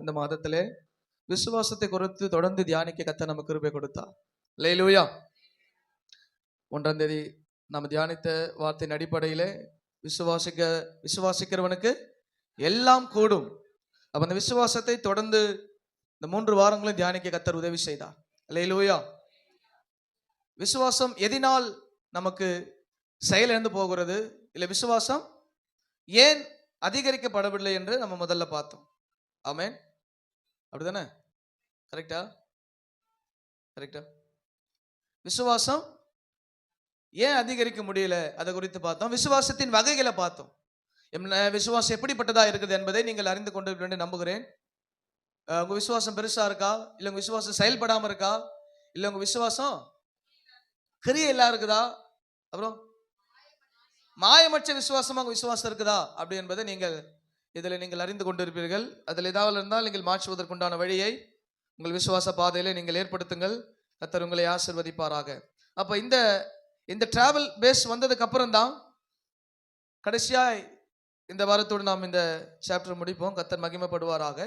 இந்த மாதத்திலே விசுவாசத்தை குறித்து தொடர்ந்து தியானிக்க கர்த்தர் நமக்கு கிருபை கொடுத்தார். அல்லேலூயா. 1ஆம் தேதி நாம் தியானித்த வார்த்தையின் அடிப்படையிலே விசுவாசிக்கிறவனுக்கு எல்லாம் கூடும். அப்ப அந்த விசுவாசத்தை தொடர்ந்து இந்த 3 வாரங்களும் தியானிக்க கர்த்தர் உதவி செய்தார். அல்லேலூயா. விசுவாசம் எதினால் நமக்கு செயலிழந்து போகிறது, இல்லை விசுவாசம் ஏன் அதிகரிக்கப்படவில்லை என்று நம்ம முதல்ல பார்த்தோம். ஆமென். அப்படிதானே? கரெக்டா? விசுவாசம் ஏன் அதிகரிக்க முடியல அதை குறித்து பார்த்தோம். விசுவாசத்தின் வகைகளை பார்த்தோம். விசுவாசம் எப்படிப்பட்டதா இருக்குது என்பதை நீங்கள் அறிந்து கொண்டு என்று நம்புகிறேன். உங்க விசுவாசம் பெருசா இருக்கா, இல்லை உங்க விசுவாசம் செயல்படாம இருக்கா, இல்லை உங்க விசுவாசம் கிரியையில்லா இருக்குதா, அப்புறம் மாயமற்ற விசுவாசமா உங்க விசுவாசம் இருக்குதா அப்படி என்பதை நீங்கள் அறிந்து கொண்டிருப்பீர்கள். அதில் ஏதாவது இருந்தால் நீங்கள் மாற்றுவதற்குண்டான வழியை உங்கள் விசுவாச பாதையில நீங்கள் ஏற்படுத்துங்கள். கர்த்தர் உங்களை ஆசீர்வதிப்பாராக. அப்ப இந்த டிராவல் பேஸ் வந்ததுக்கு அப்புறம் தான் கடைசியா இந்த வாரத்தோடு நாம் இந்த சாப்டர் முடிப்போம். கர்த்தர் மகிமைப்படுவாராக.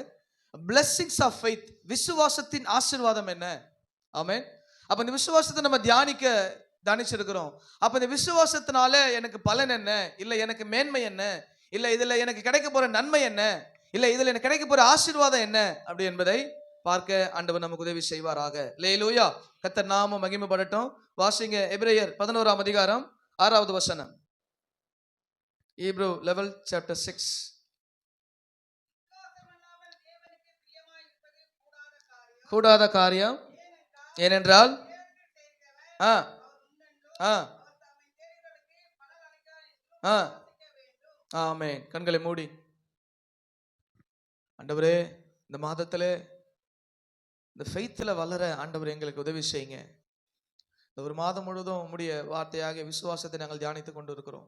blessings of faith, விசுவாசத்தின் ஆசீர்வாதம் என்ன? ஆமென். அப்ப இந்த விசுவாசத்தை நம்ம தியானிச்சிருக்கிறோம். அப்ப இந்த விசுவாசத்தினால எனக்கு பலன் என்ன, இல்லை எனக்கு மேன்மை என்ன, இல்லை இதுல எனக்கு கிடைக்க போற நன்மை என்ன, இல்லை இதுல எனக்கு கிடைக்க போற ஆசீர்வாதம் என்ன அப்படி என்பதை பார்க்க ஆண்டவர் நமக்கு உதவி செய்வாராக. அல்லேலூயா. கர்த்தர் நாமம் மகிமைப்படட்டும். வாசிங்க எபிரேயர் 11ஆம் அதிகாரம் 6வது வசனம். Hebrew 11 chapter 6. கூடாத காரியம் ஏனென்றால் ஆமென். கண்களை மூடி. ஆண்டவரே, இந்த மாதத்துல இந்த ஃபெய்த்ல வளர ஆண்டவர் எங்களுக்கு உதவி செய்யுங்க. இந்த ஒரு மாதம் முழுவதும் உம்முடைய வார்த்தையாக விசுவாசத்தை நாங்கள் தியானித்துக் கொண்டிருக்கிறோம்.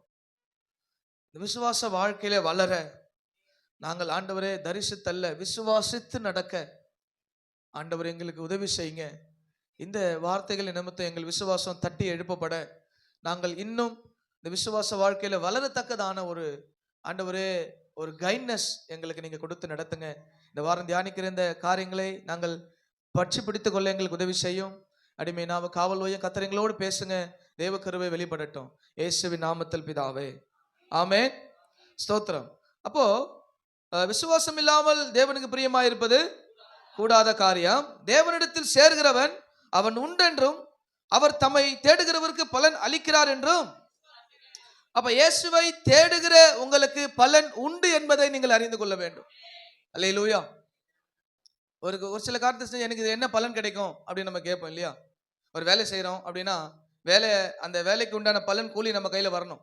இந்த விசுவாச வாழ்க்கையில வளர நாங்கள் ஆண்டவரே தரிசித்தல்ல விசுவாசித்து நடக்க ஆண்டவர் எங்களுக்கு உதவி செய்யுங்க. இந்த வார்த்தைகள் நிமித்தம் எங்கள் விசுவாசம் தட்டி எழுப்பப்பட நாங்கள் இன்னும் இந்த விசுவாச வாழ்க்கையில வளரத்தக்கதான ஒரு ஆண்டவரே ஒரு கைட்னஸ் எங்களுக்கு நீங்க கொடுத்து நடத்துங்க. இந்த வாரம் தியானிக்கிற இந்த காரியங்களை நாங்கள் பற்றி பிடித்து கொள்ள எங்களுக்கு உதவி செய்யும். அடிமை நாம காவல் ஓய்யும் கர்த்தர் எங்களோடு பேசுங்க. தேவ கிருபை வெளிப்படட்டும். இயேசுவின் நாமத்தில் பிதாவே, ஆமென். ஸ்தோத்திரம். அப்போ விசுவாசம் இல்லாமல் தேவனுக்கு பிரியமாயிருப்பது கூடாத காரியம். தேவனிடத்தில் சேர்கிறவன் அவன் உண்டென்றும் அவர் தம்மை தேடுகிறவருக்கு பலன் அளிக்கிறார் என்றும். அப்ப இயேசுவை தேடுகிற உங்களுக்கு பலன் உண்டு என்பதை நீங்கள் அறிந்து கொள்ள வேண்டும். அல்லேலூயா. ஒரு சில காரியத்தை எனக்கு இது என்ன பலன் கிடைக்கும் அப்படின்னு நம்ம கேட்போம் இல்லையா? ஒரு வேலை செய்யறோம் அப்படின்னா அந்த வேலைக்கு உண்டான பலன் கூலி நம்ம கையில வரணும்.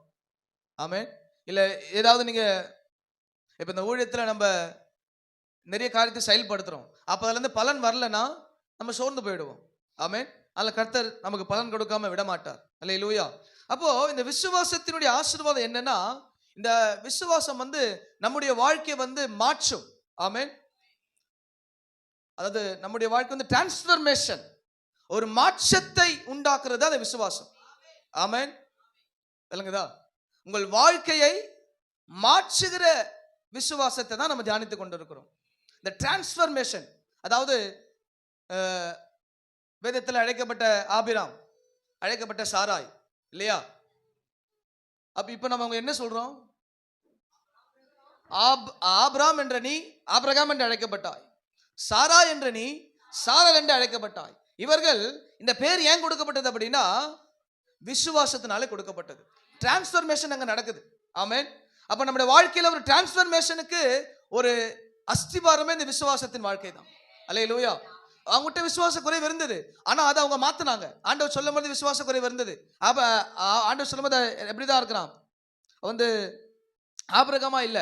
ஆமென். இல்ல ஏதாவது நீங்க இப்ப இந்த ஊழியத்துல நம்ம நிறைய காரியத்தை செயல்படுத்துறோம், அப்ப அதுல இருந்து பலன் வரலன்னா நம்ம சோர்ந்து போயிடுவோம். ஆமென். அதுல கர்த்தர் நமக்கு பலன் கொடுக்காம விட மாட்டார். அல்லேலூயா. அப்போ இந்த விசுவாசத்தினுடைய ஆசீர்வாதம் என்னன்னா, இந்த விசுவாசம் நம்முடைய வாழ்க்கையை மாற்றும். ஆமென். அதாவது நம்முடைய வாழ்க்கை டிரான்ஸ்ஃபர்மேஷன், ஒரு மாற்றத்தை உண்டாக்குறது அந்த விசுவாசம். ஆமென். விளங்குதா? உங்கள் வாழ்க்கையை மாற்றுகிற விசுவாசத்தை தான் நம்ம தியானித்துக் கொண்டிருக்கிறோம். இந்த டிரான்ஸ்ஃபர்மேஷன், அதாவது வேதத்தில் அழைக்கப்பட்ட ஆபிராம், அழைக்கப்பட்ட சாராய் இல்லையா? அப்ப இப்ப நம்ம என்ன சொல்றோம்? ஆபிராம் என்ற நீ ஆபிரகாம் என்று அழைக்கப்பட்டாய், சாரா என்ற நீ சாரல் என்று அழைக்கப்பட்டாய். இவர்கள் இந்த பேர் ஏன் கொடுக்கப்பட்டது அப்படின்னா விசுவாசத்தினாலே கொடுக்கப்பட்டது. டிரான்ஸ்ஃபர்மேஷன் அங்க நடக்குது. ஆமென். அப்ப நம்முடைய வாழ்க்கையில ஒரு டிரான்ஸ்ஃபர்மேஷனுக்கு ஒரு அஸ்திபாரமே இந்த விசுவாசத்தின் வாழ்க்கை தான். அல்லேலூயா. அவங்ககிட்ட விசுவாச குறைவு இருந்தது, ஆனா அதை அவங்க மாத்தினாங்க. ஆண்டவர் சொல்லும் போது விசுவாச குறைவு இருந்தது. அப்ப ஆண்டவர் சொல்லும் போது எப்படிதான் இருக்கிறான்? ஆபிரகாமா இல்ல,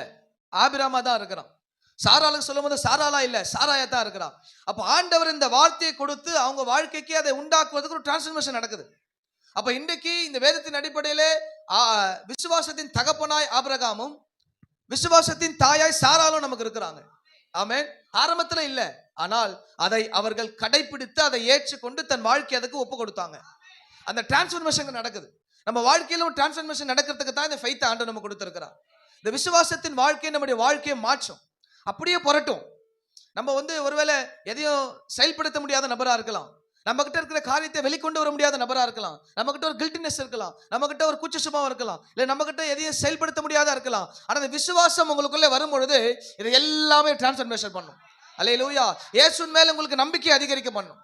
ஆபிராமா தான் இருக்கிறான். சாராளுக்கு சொல்லும் போது சாராலா இல்ல, சாராயா தான் இருக்கிறான். அப்ப ஆண்டவர் இந்த வார்த்தையை கொடுத்து அவங்க வாழ்க்கைக்கு அதை உண்டாக்குவதற்கு ஒரு டிரான்ஸ்ஃபர்மேஷன் நடக்குது. அப்ப இன்றைக்கு இந்த வேதத்தின் அடிப்படையிலே விசுவாசத்தின் தகப்பனாய் ஆபிரகாமும் விசுவாசத்தின் தாயாய் சாராலும் நமக்கு இருக்கிறாங்க. ஆமென். ஆரம்பத்துல இல்ல, ஆனால் அதை அவர்கள் கடைபிடித்து அதை ஏற்றுக்கொண்டு தன் வாழ்க்கை அதுக்கு ஒப்பு கொடுத்தாங்க. அந்த டிரான்ஸ்ஃபர்மேஷன் நடக்குது. நம்ம வாழ்க்கையில ஒரு டிரான்ஸ்ஃபர்மேஷன் நடக்கிறதுக்கு தான் இந்த ஃபெய்த் ஆண்டவர் நமக்கு கொடுத்திருக்கிறார். இந்த விசுவாசத்தின் வாழ்க்கை நம்முடைய வாழ்க்கையை மாற்றும். அப்படியே புரட்டும். நம்ம ஒருவேளை எதையும் செயல்படுத்த முடியாத நபரா இருக்கலாம். நம்ம கிட்ட இருக்கிற காரியத்தை வெளிக்கொண்டு வர முடியாத நபரா இருக்கலாம். நம்ம கிட்ட ஒரு கில்ட்டினஸ் இருக்கலாம். நம்ம கிட்ட ஒரு கூச்ச சுபாவம் இருக்கலாம். இல்ல நம்ம கிட்ட எதையும் செயல்படுத்த முடியாத இருக்கலாம். ஆனா இந்த விசுவாசம் உங்களுக்குள்ளே வரும் பொழுது இது எல்லாமே டிரான்ஸ்ஃபர்மேஷன் பண்ணும். அல்லேலூயா. இயேசுவின் மேல உங்களுக்கு நம்பிக்கை அதிகரிக்க பண்ணும்.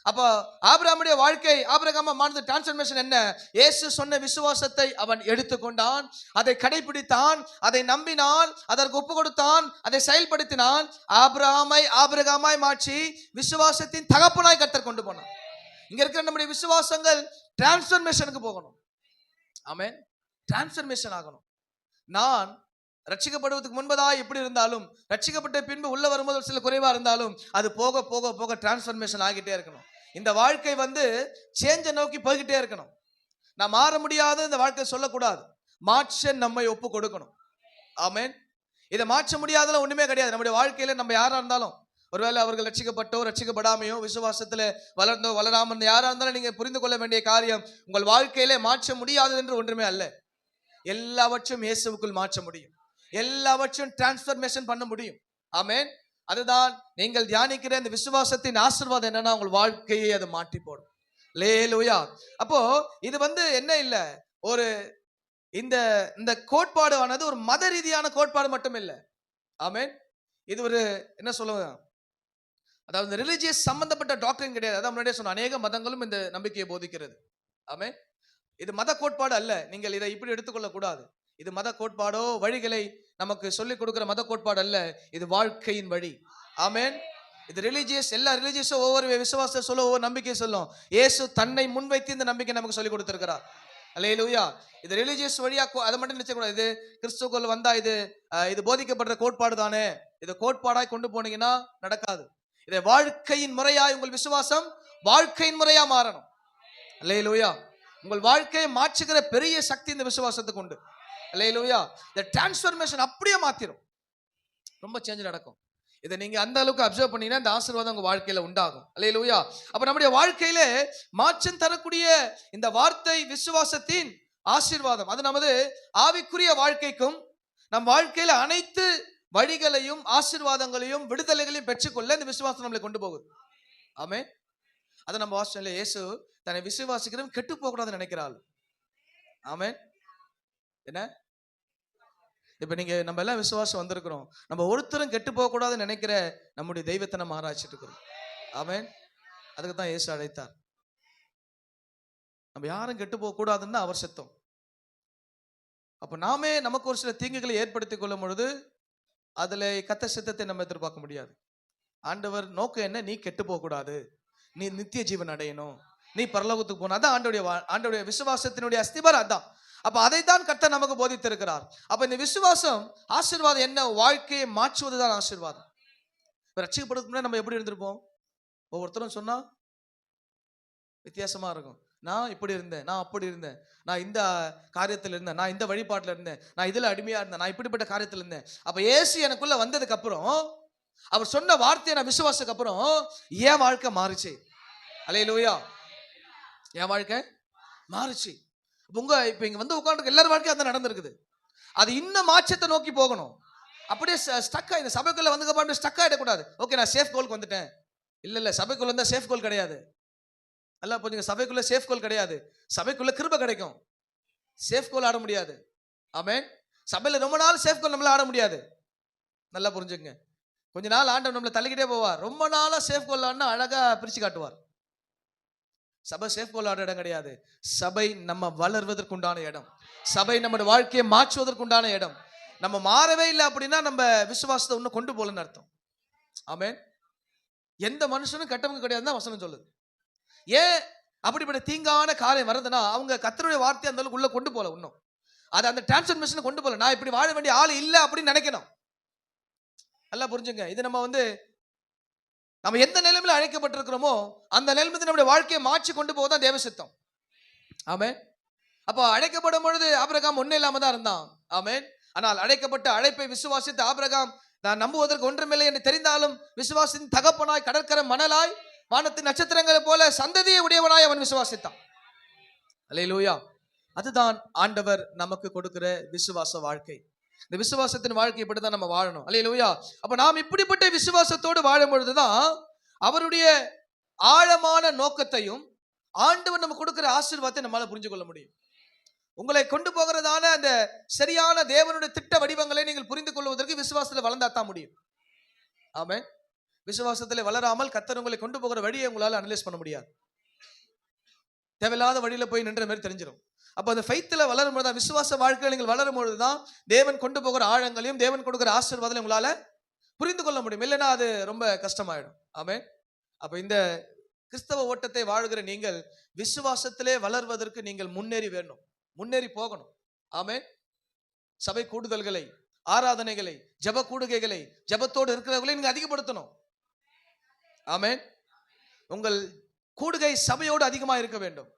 அப்ப ஆபிரகாமுடைய வாழ்க்கை, ஆபிரகாமானது டிரான்ஸ்ஃபர்மேஷன் என்ன? இயேசு சொன்ன விசுவாசத்தை அவன் எடுத்துக்கொண்டான், அதை கடைபிடித்தான், அதை நம்பினான், அதற்கு ஒப்பு கொடுத்தான், அதை செயல்படுத்தினான். ஆபிரகாமாய் மாற்றி விசுவாசத்தின் தகப்பனாய் கர்த்தர் கொண்டு போனான். இங்க இருக்கிற நம்முடைய விசுவாசங்கள் டிரான்ஸ்ஃபர்மேஷனுக்கு போகணும். ஆமென். டிரான்ஸ்ஃபர்மேஷன் ஆகணும். நான் ரட்சிக்கப்படுவதற்கு முன்பதா எப்படி இருந்தாலும், ரட்சிக்கப்பட்ட பின்பு உள்ள வரும்போது சில குறைவா இருந்தாலும், அது போக போக போக டிரான்ஸ்ஃபர்மேஷன் ஆகிட்டே இருக்கணும். இந்த வாழ்க்கை சேஞ்சை நோக்கி போய்கிட்டே இருக்கணும். நான் மாற முடியாது இந்த வாழ்க்கை சொல்லக்கூடாது. மாற்ற நம்மை ஒப்பு கொடுக்கணும். ஆமென். இதை மாற்ற முடியாதெல்லாம் ஒண்ணுமே கிடையாது. நம்முடைய வாழ்க்கையில நம்ம யாரா இருந்தாலும், ஒருவேளை அவர்கள் ரட்சிக்கப்பட்டோ ரட்சிக்கப்படாமையோ விசுவாசத்துல வளர்ந்தோ வளராம யாரா இருந்தாலும் நீங்க புரிந்து கொள்ள வேண்டிய காரியம், உங்கள் வாழ்க்கையில மாற்ற முடியாதது என்று ஒன்றுமே அல்ல. எல்லாவற்றையும் இயேசுவுக்குள் மாற்ற முடியும். எல்லாவற்றையும் டிரான்ஸ்ஃபர்மேஷன் பண்ண முடியும். ஆமென். அதுதான் நீங்கள் தியானிக்கிற இந்த விசுவாசத்தின் ஆசீர்வாதம் என்னன்னா, உங்கள் வாழ்க்கையை அது மாற்றி போடும். அல்லேலூயா. அப்போ இது என்ன இல்ல, ஒரு இந்த இந்த கோட்பாடு ஆனது ஒரு மத ரீதியான கோட்பாடு மட்டும் இல்ல. ஆமென். இது ஒரு என்ன சொல்லுவாங்க, அதாவது ரிலிஜியஸ் சம்பந்தப்பட்ட டாக்டரின் கிடையாது. அதான் முன்னாடியே சொன்ன அநேக மதங்களும் இந்த நம்பிக்கையை போதிக்கிறது. ஆமென். இது மத கோட்பாடு அல்ல. நீங்கள் இதை இப்படி எடுத்துக்கொள்ள கூடாது. இது மத கோட்பாடோ வழிகளை நமக்கு சொல்லிக் கொடுக்கிற மத கோட்பாடு அல்ல. இது வாழ்க்கையின் வழி. ஆமென். இது ரிலிஜியஸ், எல்லா ரிலிஜியஸும் ஒவ்வொரு விசுவாசத்தை சொல்ல, ஒவ்வொரு நம்பிக்கையை சொல்லும். இயேசு தன்னை முன்வைத்து இந்த நம்பிக்கை நமக்கு சொல்லிக் கொடுத்திருக்கிறார். அல்லேலூயா. இது ரிலிஜியஸ் வழியா அதை மட்டும் நினைச்சக்கூடாது. இது கிறிஸ்துக்குள் வந்தா இது போதிக்கப்படுற கோட்பாடு தானே, இது கோட்பாடாய் கொண்டு போனீங்கன்னா நடக்காது. இதை வாழ்க்கையின் முறையாய் உங்கள் விசுவாசம் வாழ்க்கையின் முறையா மாறணும். அல்லேலூயா. உங்கள் வாழ்க்கையை மாற்றுகிற பெரிய சக்தி இந்த விசுவாசத்துக்கு உண்டு. அல்லேலூயா. இந்த டிரான்ஸ்ஃபர்மேஷன் அப்படியே மாத்திரும். ரொம்ப சேஞ்ச் நடக்கும். இதை நீங்க அந்த அளவுக்கு அப்சர்வ் பண்ணீங்கன்னா இந்த ஆசீர்வாதம் உங்க வாழ்க்கையில உண்டாகும். அல்லேலூயா. அப்ப நம்முடைய வாழ்க்கையில மாற்றம் தரக்கூடிய இந்த வார்த்தை விசுவாசத்தின் ஆசீர்வாதம், அது நமது ஆவிக்குரிய வாழ்க்கைக்கும் நம் வாழ்க்கையில அனைத்து வழிகளையும் ஆசீர்வாதங்களையும் விடுதலைகளையும் பெற்றுக்கொள்ள இந்த விசுவாசம் நம்மளை கொண்டு போகுது. ஆமென். அதை நம்ம வாசல்ல இயேசு தன்னை விசுவாசிக்கிறவன் கெட்டு போக கூடாதுன்னு நினைக்கிறாள். ஆமென். என்ன இப்ப நம்ம எல்லாம் விசுவாசம் வந்திருக்கிறோம். நம்ம ஒருத்தரும் கெட்டு போக கூடாதுன்னு நினைக்கிற நம்முடைய தெய்வத்தை நம்ம ஆராய்ச்சிட்டு இருக்கிறோம். ஆமென். அதுக்கு தான் இயேசு அழைத்தார். நம்ம யாரும் கெட்டு போக கூடாதுன்னு அவர் சித்தம். அப்ப நாமே நமக்கு ஒரு சில தீங்குகளை ஏற்படுத்திக் கொள்ளும் பொழுது அதுல கத்த சித்தத்தை நம்ம எதிர்பார்க்க முடியாது. ஆண்டவர் நோக்கம் என்ன? நீ கெட்டு போக கூடாது, நீ நித்திய ஜீவன் அடையணும், நீ பரலோகத்துக்கு போகணும். அதான் ஆண்டவருடைய விசுவாசத்தினுடைய அஸ்திபாரம் அதான். அப்ப அதைத்தான் கர்த்தர் நமக்கு போதித்திருக்கிறார். அப்ப இந்த விசுவாசம் ஆசீர்வாதம் என்ன? வாழ்க்கையை மாற்றுவதுதான் ஆசீர்வாதம். ரட்சிக்கப்படுறதுக்கு முன்னாடி நம்ம எப்படி இருந்திருப்போம்? ஒவ்வொருத்தரும் சொன்னா வித்தியாசமா இருக்கும். நான் இப்படி இருந்தேன், நான் அப்படி இருந்தேன், நான் இந்த காரியத்தில் இருந்தேன், நான் இந்த வழிபாட்டில் இருந்தேன், நான் இதுல அடிமையா இருந்தேன், நான் இப்படிப்பட்ட காரியத்தில் இருந்தேன். அப்ப இயேசு எனக்குள்ள வந்ததுக்கு அப்புறம், அவர் சொன்ன வார்த்தையை நான் விசுவாசத்துக்கு அப்புறம் என் வாழ்க்கை மாறுச்சு. அல்லேலூயா. என் வாழ்க்கை மாறுச்சு. இப்ப இங்க உட்கார்ந்து எல்லாரும் வாழ்க்கையும் அதான் நடந்திருக்குது. அது இன்னும் மாற்றத்தை நோக்கி போகணும். அப்படியே ஸ்டக் ஆயிடும். சபைக்குள்ள வந்து ஸ்டக் ஆயிடக்கூடாது. ஓகே நான் சேஃப் கோலுக்கு வந்துட்டேன். இல்ல சபைக்குள்ள இருந்தா சேஃப் கோல் கிடையாது. நல்லா புரிஞ்சுங்க. சபைக்குள்ள சேஃப் கோல் கிடையாது. சபைக்குள்ள கிருபை கிடைக்கும். சேஃப் கோல் ஆட முடியாது. ஆமென். சபையில ரொம்ப நாள் சேஃப் கோல் நம்மளால ஆட முடியாது. நல்லா புரிஞ்சுங்க. கொஞ்ச நாள் ஆண்டவர் நம்மளை தள்ளிக்கிட்டே போவார். ரொம்ப நாளா சேஃப் கோல் ஆடினா அழகா பிரிச்சு காட்டுவார். சபை சேஃப் கோல் ஆட இடம் கிடையாது. சபை நம்ம வளர்வதற்குண்டான இடம். சபை நம்முடைய வாழ்க்கையை மாற்றுவதற்குண்டான இடம். நம்ம மாறவே இல்லை அப்படின்னா நம்ம விசுவாசத்தை இன்னும் கொண்டு போகலன்னு அர்த்தம். ஆமென். எந்த மனுஷனும் கெட்டவங்க கிடையாது தான் வசனம் சொல்லுது. ஏன் அப்படிப்பட்ட தீங்கான காரியம் வருதுன்னா, அவங்க கர்த்தருடைய வார்த்தையை அந்த அளவுக்கு உள்ள கொண்டு போல, இன்னும் அது அந்த டிரான்ஸ்ஃபர்மேஷனை கொண்டு போல. நான் இப்படி வாழ வேண்டிய ஆள் இல்லை அப்படின்னு நினைக்கணும். நல்லா புரிஞ்சுங்க. இது நம்ம எந்த நிலைமையில அழைக்கப்பட்டிருக்கிறோமோ அந்த நிலைமையில நம்முடைய வாழ்க்கையை மாற்றி கொண்டு போவதுதான் தேவ சித்தம். ஆமென். அப்போ அழைக்கப்படும் பொழுது ஆபிரகாம் ஒன்னும் இல்லாம தான் இருந்தான். ஆமென். ஆனால் அழைக்கப்பட்ட அழைப்பை விசுவாசித்த ஆபிரகாம், நான் நம்புவதற்கு ஒன்றுமில்லை என்று தெரிந்தாலும் விசுவாசின் தகப்பனாய், கடற்கரை மணலாய், வானத்தின் நட்சத்திரங்களை போல சந்ததியை உடையவனாய் அவன் விசுவாசித்தான். அல்லேலூயா. அதுதான் ஆண்டவர் நமக்கு கொடுக்கிற விசுவாச வாழ்க்கை. இந்த விசுவாசத்தின் வாழ்க்கை இப்படிதான் நம்ம வாழணும். அல்லேலூயா. அப்ப நாம் இப்படிப்பட்ட விசுவாசத்தோடு வாழும் பொழுதுதான் அவருடைய ஆழமான நோக்கத்தையும் ஆண்டவர் நம்ம கொடுக்கிற ஆசீர்வாதத்தை நம்மளால புரிஞ்சு கொள்ள முடியும். உங்களை கொண்டு போகிறதான அந்த சரியான தேவனுடைய திட்ட வடிவங்களை நீங்கள் புரிந்து கொள்வதற்கு விசுவாசத்துல வளர்ந்தாத்தான் முடியும். ஆமென். விசுவாசத்துல வளராமல் கர்த்தர் உங்களை கொண்டு போகிற வழியை உங்களால அனலைஸ் பண்ண முடியாது. தேவையில்லாத வழியில போய் நின்ற மாதிரி தெரிஞ்சிடும். அப்ப அந்த ஃபெய்த்ல வளரும் பொழுது, விசுவாச வாழ்க்கையில் நீங்கள் வளரும் பொழுதுதான் தேவன் கொண்டு போகிற ஆழங்களையும் தேவன் கொடுக்கிற ஆசீர்வாதத்தையும் உங்களால புரிந்து கொள்ள முடியும். இல்லைன்னா அது ரொம்ப கஷ்டமாயிடும். ஆமென். அப்ப இந்த கிறிஸ்தவ ஓட்டத்தை வாழ்கிற நீங்கள் விசுவாசத்திலே வளர்வதற்கு நீங்கள் முன்னேறி வேணும், முன்னேறி போகணும். ஆமென். சபை கூடுதல்களை, ஆராதனைகளை, ஜெப கூடுகைகளை, ஜெபத்தோடு இருக்கிறவர்களை நீங்க அதிகப்படுத்தணும். ஆமென். உங்கள் கூடுகை சபையோடு அதிகமா இருக்க வேண்டும்.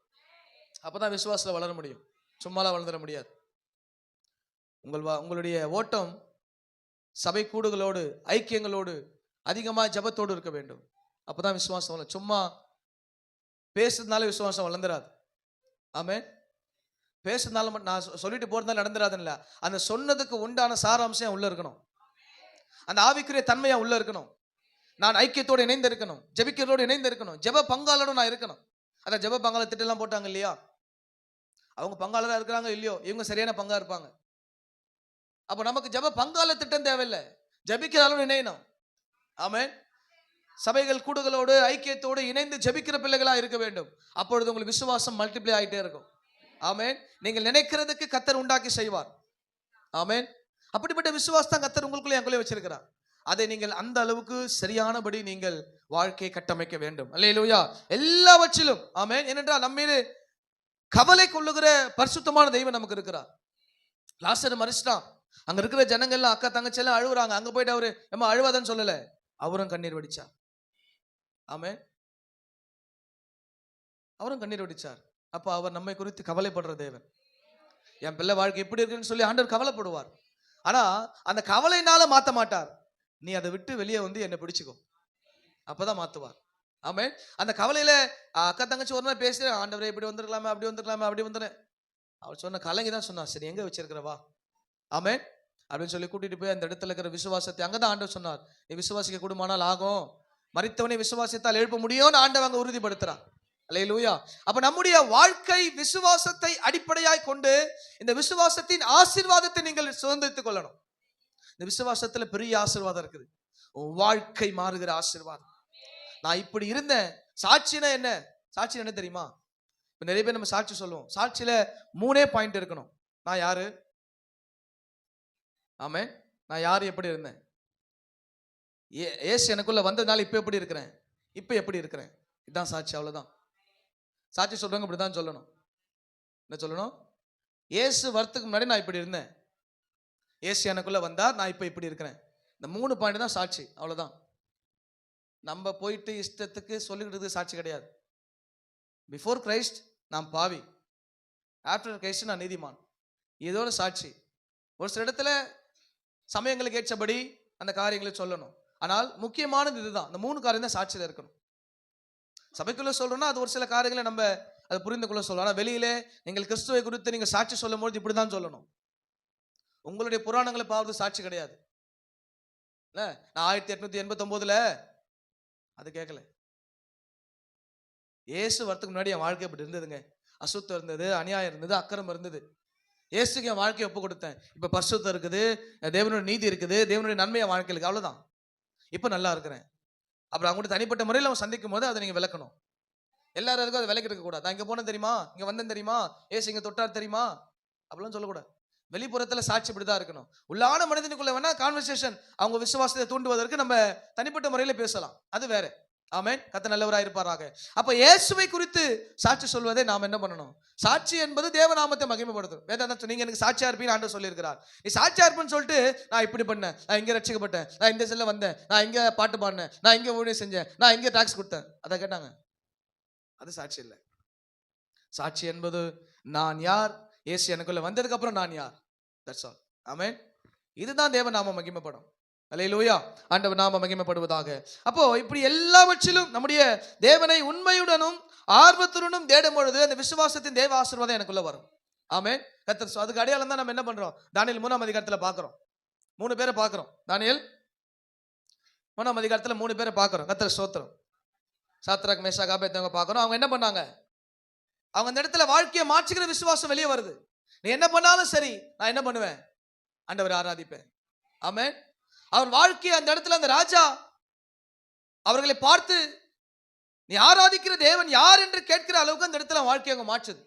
அப்பதான் விசுவாசத்துல வளர முடியும். சும்மாலாம் வளர்ந்துட முடியாது. உங்களுடைய ஓட்டம் சபை கூடுகளோடு, ஐக்கியங்களோடு, அதிகமா ஜெபத்தோடு இருக்க வேண்டும். அப்பதான் விசுவாசம் வளரும். சும்மா பேசுறதுனால விசுவாசம் வளர்ந்துராது. ஆமென். பேசுறதுனால மட்டும், நான் சொல்லிட்டு போறதுனால நடந்துராதுல்ல, அந்த சொன்னதுக்கு உண்டான சாராம்சம் உள்ள இருக்கணும். அந்த ஆவிக்குரிய தன்மையா உள்ள இருக்கணும். நான் ஐக்கியத்தோடு இணைந்து இருக்கணும், ஜெபிக்கிறதோடு இணைந்து இருக்கணும், ஜெப பங்காளரோடு நான் இருக்கணும். அதான் ஜெப பங்காள திட்டம் போட்டாங்க இல்லையா? அவங்க பங்காளரா இருக்கிறாங்க இல்லையோ, இவங்க சரியான பங்கா இருப்பாங்க. அப்ப நமக்கு ஜெப பங்காள திட்டம் தேவையில்லை, ஜெபிக்கிறாலும் இணையணும். ஆமென். சபைகள் கூடுகளோடு ஐக்கியத்தோடு இணைந்து ஜெபிக்கிற பிள்ளைகளா இருக்க வேண்டும். அப்பொழுது உங்களுக்கு விசுவாசம் மல்டிப்ளை ஆகிட்டே இருக்கும். ஆமென். நீங்கள் நினைக்கிறதுக்கு கர்த்தர் உண்டாக்கி செய்வார். ஆமென். அப்படிப்பட்ட விசுவாசம் கர்த்தர் உங்களுக்குள்ளே எங்களுக்குள்ளே வச்சிருக்கிறார். அதை நீங்கள் அந்த அளவுக்கு சரியானபடி நீங்கள் வாழ்க்கையை கட்டமைக்க வேண்டும். அல்லேலூயா. எல்லாவற்றிலும். ஆமென். ஏனென்றால் நம்மீது கவலை கொள்ளுகிற பரிசுத்தமான தெய்வம் நமக்கு இருக்கிறார். லாசர் மரிச்சிட்டான். அங்க இருக்கிற ஜனங்கள்லாம், அக்கா தங்கச்சி எல்லாம் அழுகுறாங்க. அங்க போயிட்டு அவரு நம்ம அழுவாதன்னு சொல்லல, அவரும் கண்ணீர் வடிச்சார். ஆமென். அவரும் கண்ணீர் வடிச்சார். அப்ப அவர் நம்மை குறித்து கவலைப்படுற தேவன். என் பிள்ளை வாழ்க்கை எப்படி இருக்குன்னு சொல்லி ஆண்டவர் கவலைப்படுவார். ஆனா அந்த கவலைனால மாத்த மாட்டார். நீ அதை விட்டு வெளியே வந்து என்னை பிடிச்சுக்கோ, அப்பதான் மாத்துவார். ஆமென். அந்த கவலையில அக்கா தங்கச்சி ஒரு நாள் பேசுறேன், ஆண்டவரே இப்படி வந்திருக்கலாமே, அப்படி வந்திருக்கலாமே, அப்படி வந்துடுறேன். அவர் சொன்ன கலங்கி தான் சொன்னார், சரி எங்க வச்சிருக்கிறவா. ஆமென். அப்படின்னு சொல்லி கூட்டிட்டு போய் அந்த இடத்துல இருக்கிற விசுவாசத்தை அங்கதான் ஆண்டவர் சொன்னார், நீ விசுவாசிக்க கூடுமானால் ஆகும், மரித்தவனை விசுவாசத்தால் எழுப்ப முடியும்னு ஆண்டவங்க உறுதிப்படுத்துறான். அல்லேலூயா. அப்ப நம்முடைய வாழ்க்கை விசுவாசத்தை அடிப்படையாய் கொண்டு இந்த விசுவாசத்தின் ஆசீர்வாதத்தை நீங்கள் சுதந்திரித்துக் கொள்ளணும். இந்த விசுவாசத்துல பெரிய ஆசீர்வாதம் இருக்குது. வாழ்க்கை மாறுகிற ஆசீர்வாதம். நான் இப்படி இருந்தேன். சாட்சினா என்ன? சாட்சி என்ன தெரியுமா? இப்ப நிறைய பேர் நம்ம சாட்சி சொல்லுவோம். சாட்சியில 3 பாயிண்ட் இருக்கணும். நான் யாரு? ஆமென். நான் யாரு, எப்படி இருந்தேன், இயேசு எனக்குள்ள வந்ததுனால இப்ப எப்படி இருக்கிறேன், இப்ப எப்படி இருக்கிறேன், இதுதான் சாட்சி. அவ்வளவுதான். சாட்சி சொல்றவங்க இப்படிதான் சொல்லணும். என்ன சொல்லணும்? இயேசு வரத்துக்கு முன்னாடி நான் இப்படி இருந்தேன், இயேசு எனக்குள்ள வந்தார், நான் இப்ப இப்படி இருக்கிறேன். இந்த 3 பாயிண்ட் தான் சாட்சி. அவ்வளவுதான். நம்ம போயிட்டு இஷ்டத்துக்கு சொல்லிக்கிட்டு சாட்சி கிடையாது. பிஃபோர் கிரைஸ்ட் நான் பாவி, ஆஃப்டர் கிரைஸ்ட் நான் நீதிமான். இதோட சாட்சி. ஒரு சில இடத்துல சமயங்களுக்கு ஏற்றபடி அந்த காரியங்களை சொல்லணும். ஆனால் முக்கியமானது இதுதான். இந்த 3 காரியம் தான் சாட்சியில் இருக்கணும். சபைக்குள்ள சொல்றோம்னா அது ஒரு சில காரியங்களை நம்ம அதை புரிந்து கொள்ள சொல்லணும். ஆனால் வெளியிலே நீங்கள் கிறிஸ்துவை குறித்து நீங்கள் சாட்சி சொல்லும் போது இப்படிதான் சொல்லணும். உங்களுடைய புராணங்களை பார்வது சாட்சி கிடையாது. நான் 1889 அது கேட்கல. இயேசு வரத்துக்கு முன்னாடி என் வாழ்க்கை இப்படி இருந்ததுங்க. அசுத்தம் இருந்தது, அநியாயம் இருந்தது, அக்கிரமம் இருந்தது. இயேசுக்கு என் வாழ்க்கையை ஒப்பு கொடுத்தேன். இப்ப பரிசுத்தம் இருக்குது, தேவனுடைய நீதி இருக்குது, தேவனுடைய நன்மை என் வாழ்க்கையில் இருக்கு. அவ்வளவுதான். இப்ப நல்லா இருக்கிறேன். அப்புறம் அவங்கள்ட்ட தனிப்பட்ட முறையில் அவன் சந்திக்கும் போது அதை நீங்க விளக்கணும். எல்லாரும் இருக்கும் அதை விளக்கி இருக்க கூடாது. நான் இங்க போனேன் தெரியுமா, இங்க வந்தேன் தெரியுமா, ஏசு இங்க தொட்டார் தெரியுமா, அப்படிலாம் சொல்லக்கூடாது. வெளிப்புறத்துல சாட்சி இப்படிதான் இருக்கணும். உள்ளான மனிதனுக்குள்ள வேணா கான்வர்சேஷன் அவங்க விசுவாசத்தை தூண்டுவதற்கு நம்ம தனிப்பட்ட முறையில பேசலாம், அது வேற. ஆமென். கர்த்தர் நல்லவராய் இருப்பாராக. அப்ப இயேசுவை குறித்து சாட்சி சொல்வதை நாம் என்ன பண்ணணும்? சாட்சி என்பது தேவநாமத்தை மகிமைப்படுத்தும். வேதாந்தம் நீங்க எனக்கு சாட்சியா இருப்பீங்க ஆண்டவர் சொல்லியிருக்கிறார். நீ சாட்சியா இருப்பேன்னு சொல்லிட்டு நான் இப்படி பண்ணேன், நான் இங்க ரட்சிக்கப்பட்டேன், நான் இந்த செல்ல வந்தேன், நான் இங்க பாட்டு பாடினேன், நான் இங்க ஊழியம் செஞ்சேன், நான் இங்க டாக்ஸ் கொடுத்தேன், அதை கேட்டாங்க. அது சாட்சி இல்லை. சாட்சி என்பது நான் யார், இயேசு எனக்குள்ள வந்ததுக்கு அப்புறம் நான் யார். That's all. ஆமென். இதுதான் தேவநாம மகிமைப்படும். அல்லேலூயா. ஆண்டவர் நாம மகிமைப்படுவதாக. அப்போ இப்படி எல்லாவற்றிலும் நம்முடைய தேவனை உண்மையுடனும் ஆர்வத்துடனும் தேடும் பொழுது அந்த விசுவாசத்தின் தேவ ஆசீர்வாதம் எனக்குள்ள வரும். ஆமென். கர்த்தர் அதுக்கு அடையாளம் தான் நம்ம என்ன பண்றோம்? தானியேல் 3ஆம் அதிகாரத்துல பார்க்கிறோம். 3 பேரை பார்க்கிறோம். தானியேல் 3ஆம் அதிகாரத்துல 3 பேரை பார்க்கிறோம். கர்த்தர் ஸ்தோத்திரம். சாத்ராக், மேஷாக், ஆபேத்நேகோ பார்க்கிறோம். அவங்க என்ன பண்ணாங்க? அவங்க அந்த இடத்துல வாழ்க்கையை மாற்றுகிற விசுவாசம் வெளியே வருது. நீ என்ன பண்ணாலும் சரி, நான் என்ன பண்ணுவேன்? ஆண்டவரை ஆராதிப்பேன். ஆமென். அவர் வாழ்க்கையை அந்த இடத்துல அந்த ராஜா அவர்களை பார்த்து நீ ஆராதிக்கிற தேவன் யார் என்று கேட்கிற அளவுக்கு அந்த இடத்துல வாழ்க்கையை அவங்க மாற்றுது.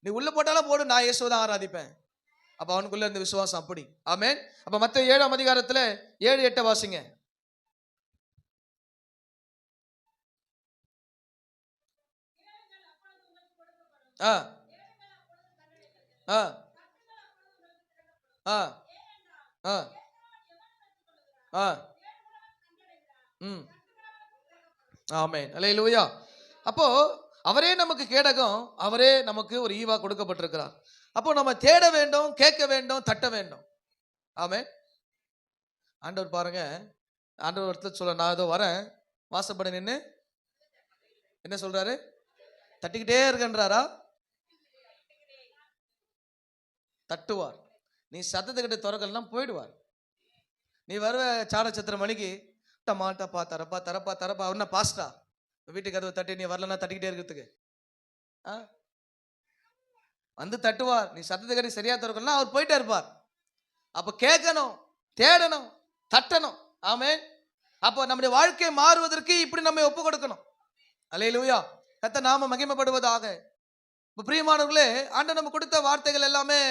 நீ உள்ள போட்டாலும் போடு, நான் இயேசுவை தான் ஆராதிப்பேன். அப்ப அவனுக்குள்ள இருந்த விசுவாசம் அப்படி. ஆமென். அப்ப மத்தேயு 7ஆம் அதிகாரத்துல 7-8 வாசிங்க. ஆ ஆ ஆ ஆ ஆ ம் ஆமென். அல்லேலூயா. அப்போ அவரே நமக்கு கேடகம், அவரே நமக்கு ஒரு ஈவா கொடுக்கப்பட்டிருக்கிறார். அப்போ நம்ம தேட வேண்டும், கேட்க வேண்டும், தட்ட வேண்டும். ஆமென். ஆண்டவர் பாருங்க, ஆண்டவர் ஒருத்தர் சொல்ல, நான் ஏதோ வரேன், வாசப்பட நின்று என்ன சொல்றாரு? தட்டிக்கிட்டே இருக்கன்றாரா? தட்டுவார். நீ சத்தத்துக்கிட்ட திறக்கலாம் போயிடுவார். நீ வருவ சாட சத்திர மணிக்கு டமாட்டப்பா தரப்பா தரப்பா தரப்பா அவனா பாஸ்டா வீட்டுக்கு கதவை தட்டி நீ வரலன்னா தட்டிக்கிட்டே இருக்கிறதுக்கு வந்து தட்டுவார். நீ சத்தத்தை கட்டி சரியா திறக்கலாம் அவர் போயிட்டே இருப்பார். அப்ப கேட்கணும், தேடணும், தட்டணும். ஆமென். அப்போ நம்முடைய வாழ்க்கை மாறுவதற்கு இப்படி நம்ம ஒப்பு கொடுக்கணும். அல்லேலூயா. கர்த்தர் நாம மகிமைப்படுவதாக. பிரியமானவர்களே, ஆண்டவர் நம்ம கொடுத்த வார்த்தைகள் எல்லாமே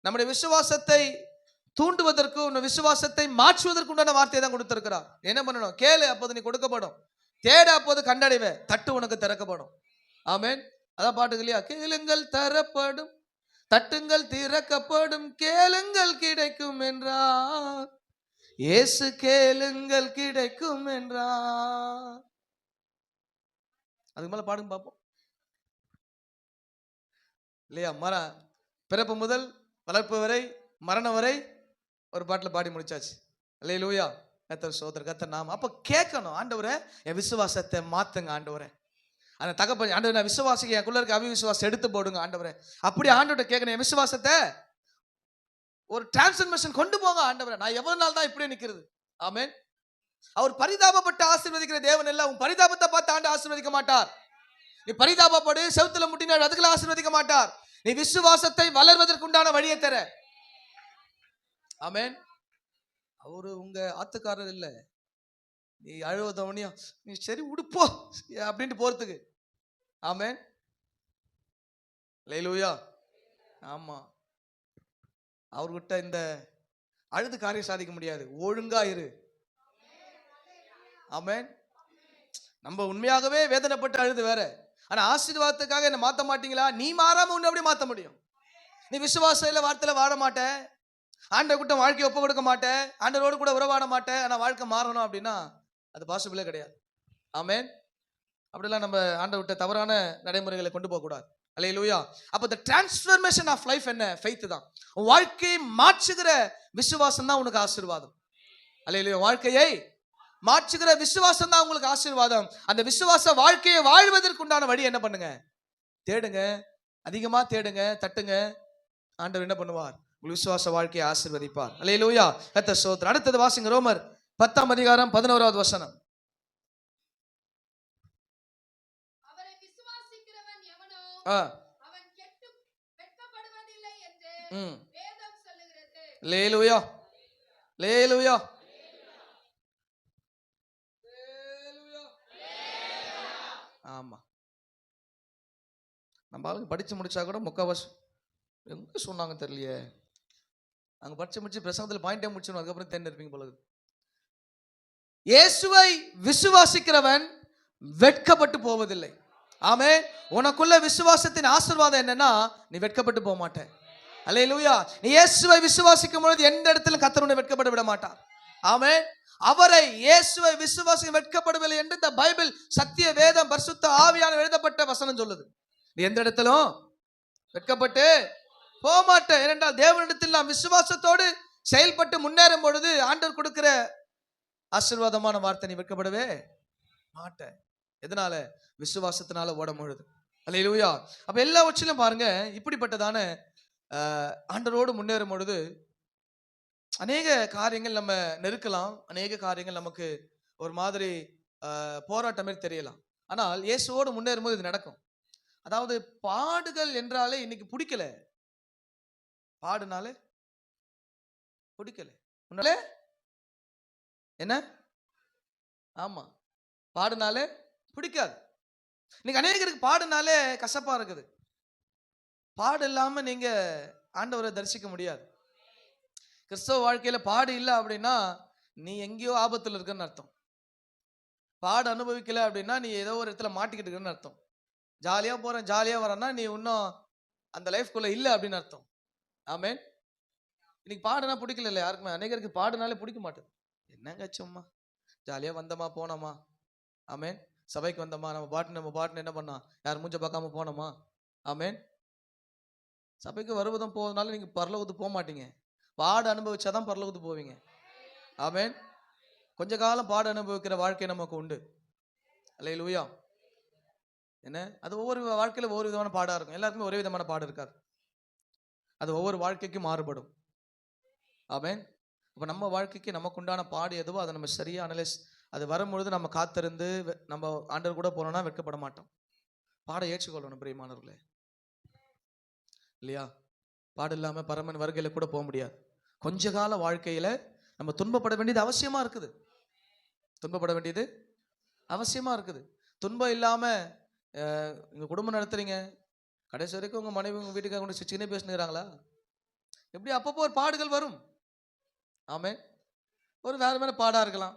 நம்முடைய விசுவாசத்தை தூண்டுவதற்கு, விசுவாசத்தை மாற்றுவதற்கு உண்டான வார்த்தையை தான் கொடுத்திருக்கிறார். என்ன பண்ணணும்? கேளு, அப்போது நீ கொடுக்கப்படும். தேட, அப்போது கண்டடைவே. தட்டு, உனக்கு திறக்கப்படும். ஆமென். அதான் பாட்டுக்கு இல்லையா? கேளுங்கள் தரப்படும், தட்டுங்கள் திறக்கப்படும், கேளுங்கள் கிடைக்கும் என்றார் இயேசு. கேளுங்கள் கிடைக்கும் என்றார். அதுக்கு மேல பாடுங்க பார்ப்போம் இல்லையா? பிறப்பு முதல் வளர்ப்பு வரை, மரணம் வரை ஒரு பாட்டில் பாடி முடிச்சாச்சு. அல்லேலூயா. கர்த்தர் சோதர், கர்த்தர் நாம. அப்ப கேட்கணும், ஆண்டவரே என் விசுவாசத்தை மாத்துங்க ஆண்டவரே. அந்த தகப்பன் ஆண்டவர், நான் விசுவாசிக்க எனக்குள்ள இருக்க அவிசுவாசம் எடுத்து போடுங்க ஆண்டவரே. அப்படி ஆண்டவர்கிட்ட கேட்கணும், என் விசுவாசத்தை ஒரு டிரான்ஸ்ஃபர்மேஷன் கொண்டு போங்க ஆண்டவரே. நான் எவ்வளவு நாள் தான் இப்படியே நிக்கிறது? ஆமென். அவர் பரிதாபப்பட்டு ஆசீர்வதிக்கிற தேவன் இல்ல. உன் பரிதாபத்தை பார்த்து ஆண்டு ஆசீர்வதிக்க மாட்டார். நீ பரிதாபப்படு, செவுத்துல முட்டினாடு, அதுக்குள்ள ஆசீர்வதிக்க மாட்டார். நீ விசுவாசத்தை வளர்வதற்கு உண்டான வழியை தர. ஆமென். அவரு உங்க ஆத்துக்காரர் இல்ல. நீ அழுவதவனியா நீ சரி உடுப்போ அப்படின்ட்டு போறதுக்கு. ஆமென். அல்லேலூயா. ஆமா, அவர்கிட்ட இந்த அழுது காரியம் சாதிக்க முடியாது. ஒழுங்கா இரு. ஆமென். நம்ம உண்மையாகவே வேதனைப்பட்டு அழுது வேற. ஆனா ஆசீர்வாதத்துக்காக என்ன மாத்த மாட்டீங்களா? நீ மாறாம உன்னை எப்படி மாத்த முடியும்? நீ விசுவாச வார்த்தையில வாழ மாட்ட, ஆண்டவர் கூட்ட வாழ்க்கையை ஒப்பு கொடுக்க மாட்டேன், ஆண்டவரோடு கூட உறவாட மாட்டேன். ஆனா வாழ்க்கை மாறணும் அப்படின்னா அது பாசிபிளே கிடையாது. ஆமென். அப்படிலாம் நம்ம ஆண்டவர் விட்ட தவறான நடைமுறைகளை கொண்டு போக கூடாது. அல்லேலூயா. அப்ப the transformation of life என்ன? ஃபெய்த் தான். வாழ்க்கையை மாற்றுகிற விசுவாசம் தான் உனக்கு ஆசீர்வாதம். அல்லேலூயா. வாழ்க்கையை மாற்றுகிற விசுவாசம் தான் உங்களுக்கு ஆசீர்வாதம். அந்த விசுவாச வாழ்க்கையை வாழ்வதற்கு உண்டான வழி என்ன பண்ணுங்க? தேடுங்க, அதிகமா தேடுங்க, தட்டுங்க. ஆண்டவர் என்ன பண்ணுவார்? உங்கள் விசுவாச வாழ்க்கையை ஆசீர்வதிப்பார். அல்லேலூயா. கர்த்தர் ஸ்தோத்திரம். அடுத்தது வாசிங்க, ரோமர் 10ஆம் அதிகாரம் 11வது வசனம். அவரை விசுவாசிக்கிறவன் எவனோ அவன் கெட்டு வெட்கப்படுவதில்லை என்று வேதம் சொல்லுகிறது. அல்லேலூயா. அல்லேலூயா. ஆமா, நம்ம ஆளுங்க படிச்சு முடிச்சா கூட முக்கால்வாசி எங்க சொன்னாங்க தெரியலையே, அங்க படிச்சு முடிச்சு பிரசங்கத்தில் பாயிண்டே முடிச்சிடும், அதுக்கப்புறம் தேர்ந்து இருப்பீங்க போல. இயேசுவை விசுவாசிக்கிறவன் வெட்கப்பட்டு போவதில்லை. ஆமென். உனக்குள்ள விசுவாசத்தின் ஆசீர்வாதம் என்னன்னா, நீ வெட்கப்பட்டு போக மாட்டே. அல்லேலூயா. நீ இயேசுவை விசுவாசிக்கும் பொழுது எந்த இடத்திலும் கர்த்தர் உன்னை வெட்கப்பட விட மாட்டார். ஆமென். அவரை இயேசுவை விசுவாசிக்க வெட்கப்படவில்லை என்று இந்த பைபிள், சத்திய வேதம், பரிசுத்த ஆவியானவர் எழுதப்பட்ட வசனம் சொல்லுது. நீ எந்த இடத்திலும் வெட்கப்பட்டு போக மாட்டேன். ஏனென்றால் தேவனிடத்தில் நாம் விசுவாசத்தோடு செயல்பட்டு முன்னேறும் பொழுது ஆண்டவர் கொடுக்கிற ஆசீர்வாதமான வார்த்தை நீ வெட்கப்படவே மாட்டேன். எதனால? விசுவாசத்தினால ஓடும் பொழுது. அல்லேலூயா. அப்ப எல்லாவற்றிலும் பாருங்க, இப்படிப்பட்டதான ஆண்டவரோடு முன்னேறும் பொழுது அநேக காரியங்கள் நம்ம நெருக்கலாம், அநேக காரியங்கள் நமக்கு ஒரு மாதிரி போராட்டம் மாதிரி தெரியலாம். ஆனால் இயேசுவோடு முன்னேறும் போது இது நடக்கும். அதாவது பாடுகள் என்றாலே இன்னைக்கு பிடிக்கல, பாடுனாலே பிடிக்கல. முன்னாலே என்ன? ஆமா, பாடுனாலே பிடிக்காது. இன்னைக்கு அநேகருக்கு பாடுனாலே கசப்பா இருக்குது. பாடு இல்லாம நீங்க ஆண்டவரை தரிசிக்க முடியாது. கிறிஸ்தவ வாழ்க்கையில பாடு இல்லை அப்படின்னா நீ எங்கேயோ ஆபத்துல இருக்குன்னு அர்த்தம். பாடு அனுபவிக்கல அப்படின்னா நீ ஏதோ ஒரு இடத்துல மாட்டிக்கிட்டு இருக்குன்னு அர்த்தம். ஜாலியா போறேன் ஜாலியா வரேன்னா நீ இன்னும் அந்த லைஃப்குள்ள இல்லை அப்படின்னு அர்த்தம். ஆமேன். இன்னைக்கு பாடுனா பிடிக்கல இல்லை யாருக்குமே. அநேகருக்கு பாடுனாலே பிடிக்க மாட்டேது. என்னங்க சும்மா ஜாலியா வந்தோமா போனோமா, ஆமேன், சபைக்கு வந்தோமா, நம்ம பாட்டுன்னு என்ன பண்ணோம், யார் மூஞ்ச பார்க்காம போனோமா, ஆமேன். சபைக்கு வருவதும் போவதுனால நீங்க பரலோகத்துக்கு போக மாட்டீங்க. பாடு அனுபவிச்சாதான் பரலோகத்துக்கு போவீங்க. ஆமேன். கொஞ்ச காலம் பாடு அனுபவிக்கிற வாழ்க்கை நமக்கு உண்டு. அல்லேலூயா. என்ன, அது ஒவ்வொரு வாழ்க்கையில ஒவ்வொரு விதமான பாடா இருக்கும். எல்லாருக்குமே ஒரே விதமான பாடு இருக்காது. அது ஒவ்வொரு வாழ்க்கைக்கும் மாறுபடும். ஆமேன். அப்ப நம்ம வாழ்க்கைக்கு நமக்கு உண்டான பாடு எதுவோ அதை நம்ம சரியா அனலைஸ், அது வரும்பொழுது நம்ம காத்திருந்து நம்ம ஆண்டவர் கூட போனோம்னா வெட்கப்பட மாட்டோம். பாட ஏற்றுக்கொள்ளணும் பிரியமானவர்களே, இல்லையா? பாடு இல்லாம பரமன் வருகையில கூட போக முடியாது. கொஞ்ச கால வாழ்க்கையில நம்ம துன்பப்பட வேண்டியது அவசியமா இருக்குது. துன்பப்பட வேண்டியது அவசியமா இருக்குது. துன்பம் இல்லாம உங்க குடும்பம் நடத்துறீங்க, கடைசி வரைக்கும் உங்க மனைவி உங்க வீட்டுக்காக கொண்டு சின்ன பேசுனுறாங்களா? எப்படி? அப்பப்போ ஒரு பாடுகள் வரும். ஆமே. ஒரு வேற மேல பாடா இருக்கலாம்.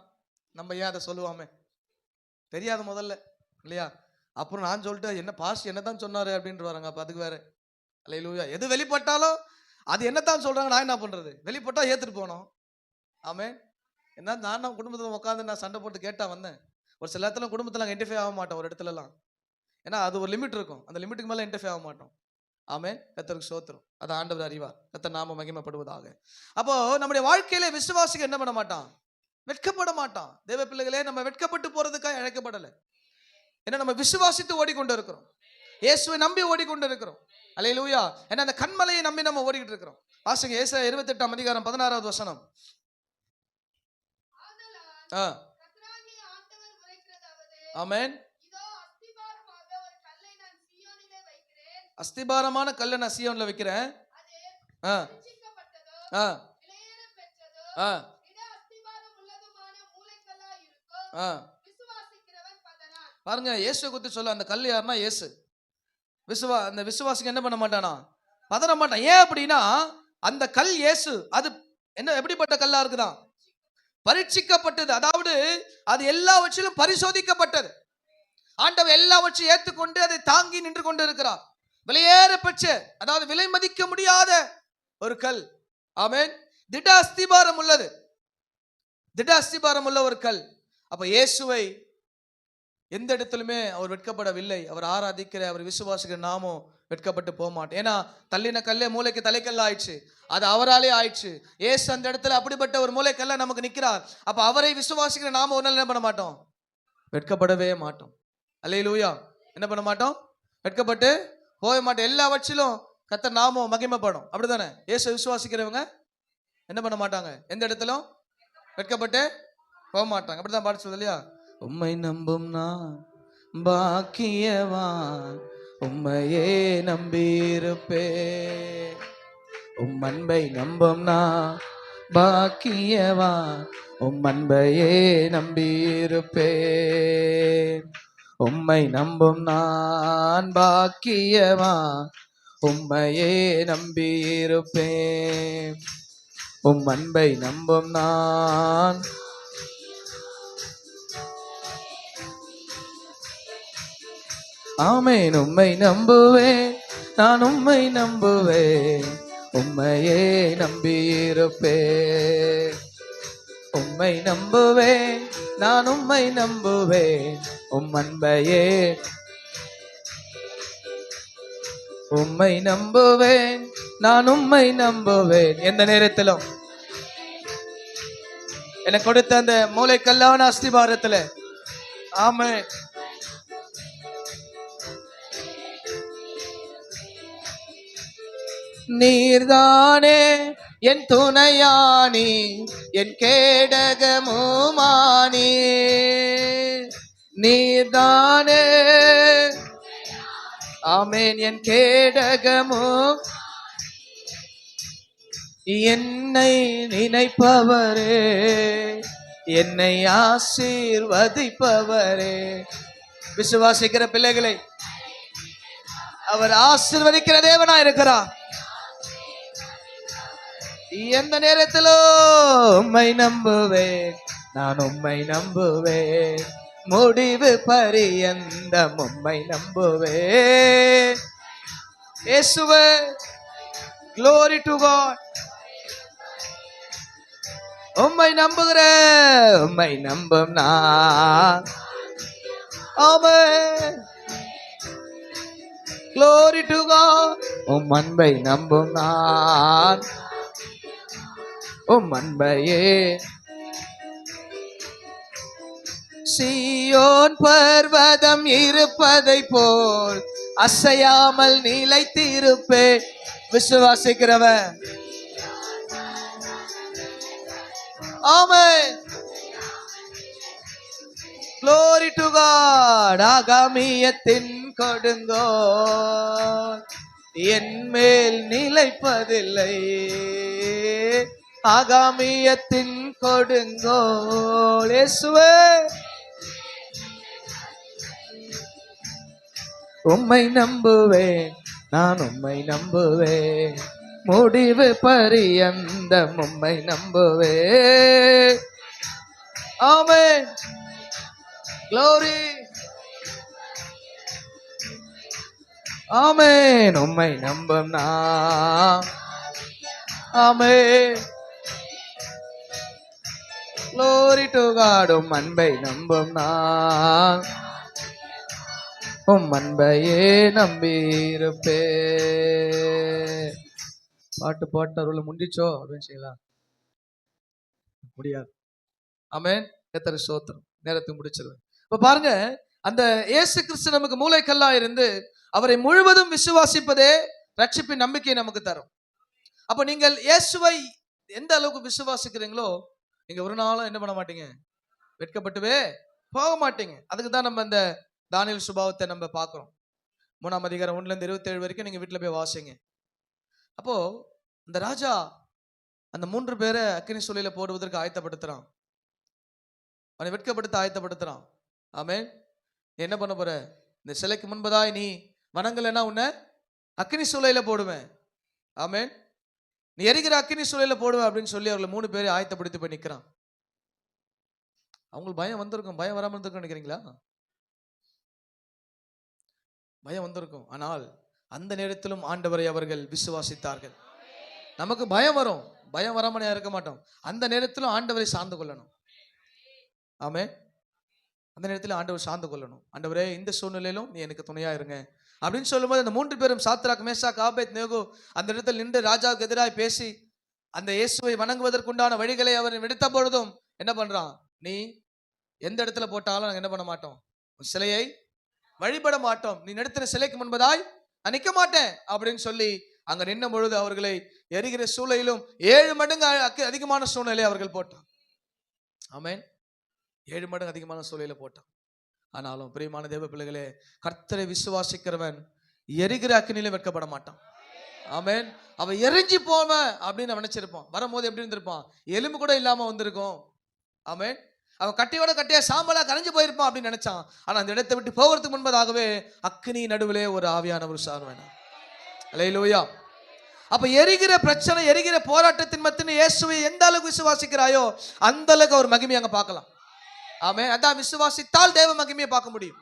நம்ம ஏன் அதை சொல்லுவாமே தெரியாது முதல்ல, இல்லையா? அப்புறம் நான் சொல்லிட்டு என்ன பாஸ்ட் என்னதான் சொன்னாரு அப்படின்ட்டு வராங்க. அப்ப அதுக்கு வேற அல்லேலூயா. எது வெளிப்பட்டாலும் அது என்னத்தான் சொல்றாங்க, நான் என்ன பண்றது? வெளிப்பட்டா ஏத்துட்டு போனோம். ஆமே. என்ன, நான் குடும்பத்தில் உட்காந்து நான் சண்டை போட்டு கேட்டா வந்தேன். ஒரு சில இடத்துல குடும்பத்தில் நாங்கள் இன்டர்ஃபியர் ஆக மாட்டோம் ஒரு இடத்துலலாம். ஏன்னா அது ஒரு லிமிட் இருக்கும், அந்த லிமிட்டுக்கு மேலே இன்டர்ஃபியர் ஆக மாட்டோம். ஆமே. கர்த்தருக்கு ஸ்தோத்திரம். அது ஆண்டவர் அறிவார். கர்த்தர் நாம மகிமைப்படுவதாக. அப்போ நம்முடைய வாழ்க்கையில விசுவாசிகள் என்ன பண்ண மாட்டான்? வெட்கப்பட மாட்டான். தேவ பிள்ளைகளே, நம்ம வெட்கப்பட்டு போறதுக்காக அழைக்கப்படலை. ஏன்னா நம்ம விசுவாசித்து ஓடிக்கொண்டு இருக்கிறோம், இயேசுவை நம்பி ஓடிக்கொண்டு இருக்கிறோம். அல்லேலூயா. ஏன்னா அந்த கண்மலையை நம்பி நம்ம ஓடிக்கிட்டு இருக்கிறோம். வாசிங்க ஏசாயா 28 அதிகாரம் 16வது வசனம். ஆமென். அஸ்திபாரமான கல்லை நான் சீயோன்ல வைக்கிறேன். பாருங்க, இயேசு குறித்து சொல்ல அந்த கல் யாருன்னா இயேசு. அந்த விசுவாசிக்கு என்ன பண்ண மாட்டானா? பதற மாட்டான். ஏன் அப்படின்னா அந்த கல் இயேசு. அது என்ன, எப்படிப்பட்ட கல்லா இருக்குதான்? பரீட்சிக்கப்பட்டது. அதாவது அது எல்லாவற்றிலும் பரிசோதிக்கப்பட்டது. ஆண்டவர் எல்லாவற்றையும் ஏற்றுக்கொண்டு அதை தாங்கி நின்று கொண்டு இருக்கிறார். விலையேற பெற்ற, அதாவது விலை மதிக்க முடியாத ஒரு கல். ஆமென். திட அஸ்திபாரம் உள்ளது, திட அஸ்திபாரம் உள்ள ஒரு கல். அப்ப இயேசுவை எந்த இடத்திலுமே அவர் வெட்கப்படவில்லை. அவர் ஆராதிக்கிற, அவர் விசுவாசிக்கிற நாமும் வெட்கப்பட்டு போக மாட்டோம். ஏன்னா தள்ளின கல்லே மூளைக்கு தலைக்கல்ல ஆயிடுச்சு, அது அவராலே ஆயிடுச்சு. ஏசு அந்த இடத்துல அப்படிப்பட்ட ஒரு மூளைக்கல்ல நமக்கு நிற்கிறார். அப்ப அவரை விசுவாசிக்கிற நாம ஒரு நாள் என்ன பண்ண மாட்டோம்? வெட்கப்படவே மாட்டோம். அல்லேலூயா. என்ன பண்ண மாட்டோம்? வெட்கப்பட்டு போக மாட்டோம். எல்லாவற்றிலும் கர்த்தர் நாமம் மகிமைப்படும். அப்படித்தானே? ஏசு விசுவாசிக்கிறவங்க என்ன பண்ண மாட்டாங்க? எந்த இடத்திலும் வெட்கப்பட்டு போக மாட்டாங்க. அப்படிதான் பாட்டு சொல்லுது இல்லையா? உம்மை நம்பும் நான் பாக்கியவான், உம்மையே நம்பியிருப்பேன். உம் அன்பை நம்பும் நான் பாக்கியவான், உம் அன்பையே நம்பியிருப்பேன். உம்மை நம்பும் நான் பாக்கியவான், உம்மையே நம்பியிருப்பேன். உம் அன்பை நம்பும் நான். ஆமென். உம்மை நம்புவேன், நான் உம்மை நம்புவேன், உம்மையே நம்பியிருப்பேன். உம்மை நம்புவேன், நான் உம்மை நம்புவேன், உம் அன்பையே. உம்மை நம்புவேன், நான் உம்மை நம்புவேன். எந்த நேரத்திலும் எனக்கு கொடுத்த அந்த மூளைக்கல்லான அஸ்திபாரத்துல. ஆமென். நீர்தானே என் துணையானி, என் கேடகமுமானி. நீர்தானே ஆமென் என் கேடகமும், என்னை நினைப்பவரே, என்னை ஆசீர்வதிப்பவரே. விசுவாசிக்கிற பிள்ளைகளை அவர் ஆசீர்வதிக்கிற தேவனா இருக்கிறார். எந்த நேரத்திலும் உம்மை நம்புவேன், நான் உம்மை நம்புவேன், முடிவு பரியந்தம் உம்மை நம்புவேன். இயேசுவே, glory to God. உம்மை நம்புகிறேன், உம்மை நம்பும் நான். ஆமென். glory to God. உம் அன்பை நம்பும் நான், உம் அன்பையே. சீயோன் பர்வதம் இருப்பதை போல் அசையாமல் நிலைத்திருப்பேன். விசுவாசிக்கிறவன் ஆமென். glory to God. ஆகாமியத்தின் கொடுங்கோல் என் மேல் நிலைப்பதில்லை. ஆகாமியத்தின் கொடுங்கோல் இயேசுவே, உம்மை நம்புவேன், நான் உம்மை நம்புவேன், முடிவு பரியந்தம் உம்மை நம்புவேன். ஆமென். glory. ஆமென். உம்மை நம்பும் நான். ஆமென். glory to God. உம் அன்பை நம்பும் நான், உம் அன்பையே நம்பியிருப்பே. பாட்டு பாட்டு முடிச்சோ அப்படின்னு செய்யலாம் முடியாது. ஆமென். எத்தனை சோத்திரம். நேரத்துக்கு முடிச்சிருவேன். இப்ப பாருங்க, அந்த இயேசு கிறிஸ்து நமக்கு மூளைக்கல்லா இருந்து அவரை முழுவதும் விசுவாசிப்பதே ரட்சிப்பின் நம்பிக்கையை நமக்கு தரும். அப்ப நீங்கள் இயேசுவை எந்த அளவுக்கு விசுவாசிக்கிறீங்களோ நீங்க ஒரு நாளும் என்ன பண்ண மாட்டீங்க, வெட்கப்பட்டுவே போக மாட்டீங்க. அதுக்கு தான் நம்ம இந்த தானியேல் சுபாவத்தை நம்ம பார்க்கிறோம். 3ஆம் அதிகாரம் 1-27 வரைக்கும் நீங்க வீட்டுல போய் வாசிங்க. அப்போ இந்த ராஜா அந்த 3 பேரை அக்கினி சூளையில போடுவதற்கு ஆயத்தப்படுத்துறான். அவனை வெட்கப்படுத்த ஆயத்தப்படுத்துறான். ஆமென். என்ன பண்ண போற, இந்த சிலைக்கு முன்பதாய் நீ வணங்கலைன்னா உன்னை அக்கினி சூளையில போடுவேன். ஆமென். நீ எரிகிற அக்கினி சூளையில போடுவேன் அப்படின்னு சொல்லி அவர்களை 3 பேரை ஆயத்தப்படுத்தி போய் நிற்கிறான். அவங்களுக்கு பயம் வந்திருக்கும். பயம் வராமல் இருந்திருக்கும் நினைக்கிறீங்களா? பயம் வந்திருக்கும். ஆனால் அந்த நேரத்திலும் ஆண்டவரை அவர்கள் விசுவாசித்தார்கள். நமக்கு பயம் வரும், பயம் வராமலே இருக்க மாட்டோம். அந்த நேரத்திலும் ஆண்டவரை சார்ந்து கொள்ளணும். ஆமென். அந்த நேரத்தில் ஆண்டவர் சார்ந்து கொள்ளணும். ஆண்டவரே, இந்த சூழ்நிலையிலும் நீ எனக்கு துணையா இருங்க அப்படின்னு சொல்லும்போது அந்த 3 பேரும் சாத்ராக், மேஷாக், ஆபேத்நேகோ அந்த இடத்தில் நின்று ராஜாவுக்கு எதிராய் பேசி அந்த இயேசுவை வணங்குவதற்குண்டான வழிகளை அவர் விடுத்த பொழுதும் என்ன பண்றான், நீ எந்த இடத்துல போட்டாலும் நாங்கள் என்ன பண்ண மாட்டோம், சிலையை வழிபட மாட்டோம், நீ நடத்துற சிலைக்கு முன்பதாய் நான் நிற்க மாட்டேன் அப்படின்னு சொல்லி அங்க நின்ன பொழுது அவர்களை எரிகிற சூளையிலும் 7 மடங்கு அதிகமான சூழ்நிலை அவர்கள் போட்டான். ஆமென். 7 மடங்கு அதிகமான சூழ்நிலை போட்டான். ஆனாலும் பிரியமான தேவ பிள்ளைகளே, கர்த்தரை விசுவாசிக்கிறவன் எரிகிற அக்கினியில வெட்கப்பட மாட்டான். ஆமென். அவன் எரிஞ்சு போவன் அப்படின்னு நினைச்சிருப்பான். வரும்போது எப்படி இருந்திருப்பான், எலும்பு கூட இல்லாம வந்திருக்கும். ஆமென். அவன் கட்டியோட கட்டியா சாம்பலா கரைஞ்சு போயிருப்பான் அப்படின்னு நினைச்சான். ஆனா அந்த இடத்தை விட்டு போகிறதுக்கு முன்பதாகவே அக்கினி நடுவிலே ஒரு ஆவியானவர் சார்வேனா. அல்லேலூயா. அப்ப எரிகிற பிரச்சனை, எரிகிற போராட்டத்தின் மத்தியில் இயேசுவை எந்த அளவுக்கு விசுவாசிக்கிறாயோ அந்த அளவுக்கு அவர் மகிமையை அங்க பார்க்கலாம். ஆமென். அதான் விசுவாசித்தால் தேவ மகிமையை பார்க்க முடியும்.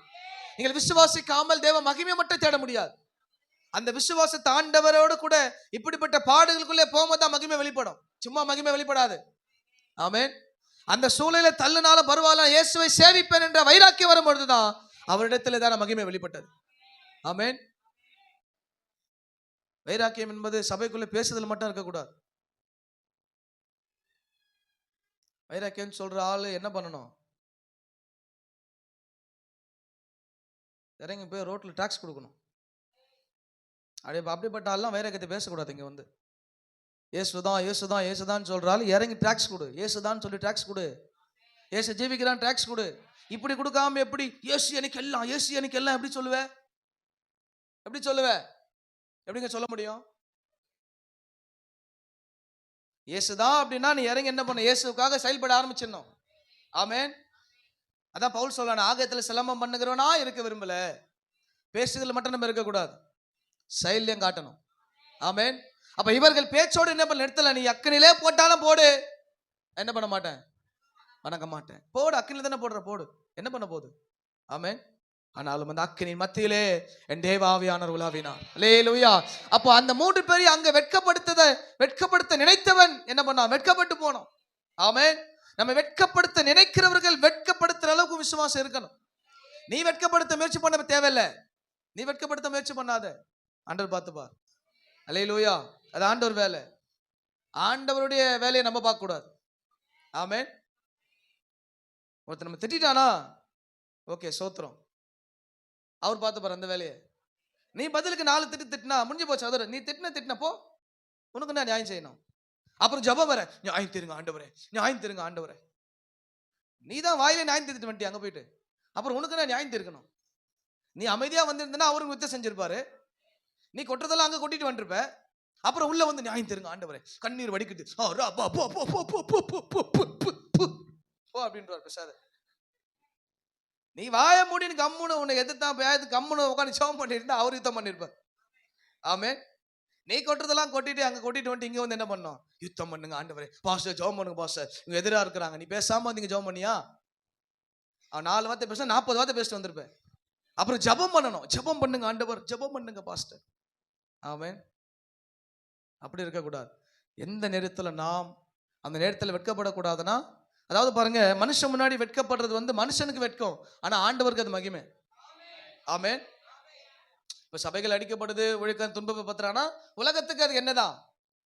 நீங்கள் விசுவாசிக்காமல் தேவ மகிமையை மட்டும் தேட முடியாது. அந்த விசுவாசத்தை ஆண்டவரோடு கூட இப்படிப்பட்ட பாடுகளுக்குள்ளே போகும்போது தான் மகிமை வெளிப்படும். சும்மா மகிமை வெளிப்படாது. ஆமென். அந்த சூழலை தள்ளுனாலும் பரவாயில்ல, இயேசுவை சேவிப்பேன் என்ற வைராக்கியம் வரும்பொழுதுதான் அவரிடத்துல தான் மகிமை வெளிப்பட்டது. ஆமென். வைராக்கியம் என்பது சபைக்குள்ள பேசுதல் மட்டும் இருக்கக்கூடாது. வைராக்கியம் சொல்ற ஆளு என்ன பண்ணணும், இறங்கி போய் ரோட்ல டாக்ஸ் கொடுக்கணும். அப்படிப்பட்ட ஆள்லாம் வைராக்கியத்தை பேசக்கூடாது. இங்க வந்து ஏசுதான் ஏசுதான் ஏசுதான் சொல்றாலும் இறங்கி ட்ராக்ஸ் கொடு. ஏசுதான் சொல்லி ட்ராக்ஸ் கொடு. ஏசு ஜீவிக்கிறான் ட்ராக்ஸ் கொடு. இப்படி கொடுக்காம எப்படி ஏசு எனக்கு எல்லாம், ஏசு எனக்கு எல்லாம் எப்படி சொல்லுவ? எப்படி சொல்லுவ? எப்படிங்க சொல்ல முடியும்? இயேசுதான் அப்படின்னா நீ இறங்கி என்ன பண்ண? இயேசுக்காக செயல்பட ஆரம்பிச்சிடணும். ஆமென். அதான் பவுல் சொல்றானே, ஆகத்துல சிலம்பம் பண்ணுகிறவனா இருக்க விரும்பல. பேசுதல் மட்டும் நம்ம இருக்கக்கூடாது, செயல்லையும் காட்டணும். ஆமென். அப்ப இவர்கள் பேச்சோடு என்ன பண்ண நிறுத்தல. நீ அக்கனிலே போட்டாலும் போடு, என்ன பண்ண மாட்டேன், வணங்க மாட்டேன். போடு, அக்கனில தானே போடுற, போடு, என்ன பண்ண போகுது? ஆமென். ஆனாலும் அந்த அக்கினின் மத்தியிலே என் தேவாவியானவர் உலாவினார். அல்லேலூயா. அப்போ அந்த 3 பேரையும் அங்க வெட்கப்படுத்த நினைத்தவன் என்ன பண்ணான்? வெட்கப்பட்டு போனோம். ஆமென். நம்ம வெட்கப்படுத்த நினைக்கிறவர்கள் வெட்கப்படுத்துற அளவுக்கு விசுவாசம் இருக்கணும். நீ வெட்கப்படுத்த முயற்சி பண்ண தேவையில்லை. நீ வெட்கப்படுத்த முயற்சி பண்ணாத, ஆண்டவர் பார்த்து பார். அல்லேலூயா. அது ஆண்டவர் வேலை. ஆண்டவருடைய வேலையை நம்ம பார்க்க கூடாது. ஆமென். ஒருத்தர் நம்ம திட்டானா, ஓகே சோத்திரம், அவர் பார்த்து பாரு அந்த வேலையை. நீ பதிலுக்கு 4 திட்டினா முடிஞ்சு போச்சு. அதோட நீ திட்டினப்போ உனக்கு நான் நியாயம் செய்யணும். அப்புறம் ஜபம் வர, நியாயம் தருங்க ஆண்டவரே, நியாயம் தருங்க ஆண்டவரே. நீ தான் வாயில நியாயம் தீர்த்துட்டு வந்துட்டி அங்க போயிட்டு. அப்புறம் உனக்கு நான் நியாயம் தீர்க்கணும். நீ அமைதியா வந்திருந்தனா அவருக்கு வித்த செஞ்சிருப்பாரு. நீ கொட்டுறதெல்லாம் அங்க கொட்டிட்டு வந்துருப்ப. அப்புறம் உள்ள வந்து நியாயம் தருங்க ஆண்டவரே, கண்ணீர் வடிக்குது, அப்படின்றார் பேசாத. நீ வாய மூடி கம்முன்னு உன்னை எதிர்த்தான் கம்முன்னு உட்காந்து ஜெபம் பண்ணிருந்தா அவர் யுத்தம் பண்ணிருப்பார். ஆமென். நீ கொட்டுறதெல்லாம் கொட்டிட்டு அங்க கொட்டிட்டு வந்துட்டு இங்க வந்து என்ன பண்ணோம்? யுத்தம் பண்ணுங்க ஆண்டவரே, பாஸ்டர் ஜெபம் பண்ணுங்க பாஸ்டர், இவங்க எதிரா இருக்கிறாங்க. நீ பேசாம நீங்க ஜெபம் பண்ணியா? அவன் 4 வார்த்தை பேச 40 வார்த்தை பேசிட்டு வந்திருப்பேன். அப்புறம் ஜெபம் பண்ணணும். ஜெபம் பண்ணுங்க ஆண்டவர், ஜெபம் பண்ணுங்க பாஸ்டர். ஆமென். அப்படி இருக்கக்கூடாது. எந்த நேரத்துல நாம் அந்த நேரத்தில் வெட்கப்படக்கூடாதுன்னா, அதாவது பாருங்க, மனுஷன் முன்னாடி வெட்கப்படுறது வந்து மனுஷனுக்கு வெட்கம், ஆனா ஆண்டவருக்கு அது மகிமை. ஆமென். இப்ப சபைகள் அடிக்கப்படுது, ஒழுக்கம் துன்பப்படுறானா உலகத்துக்கு அது என்னதான்?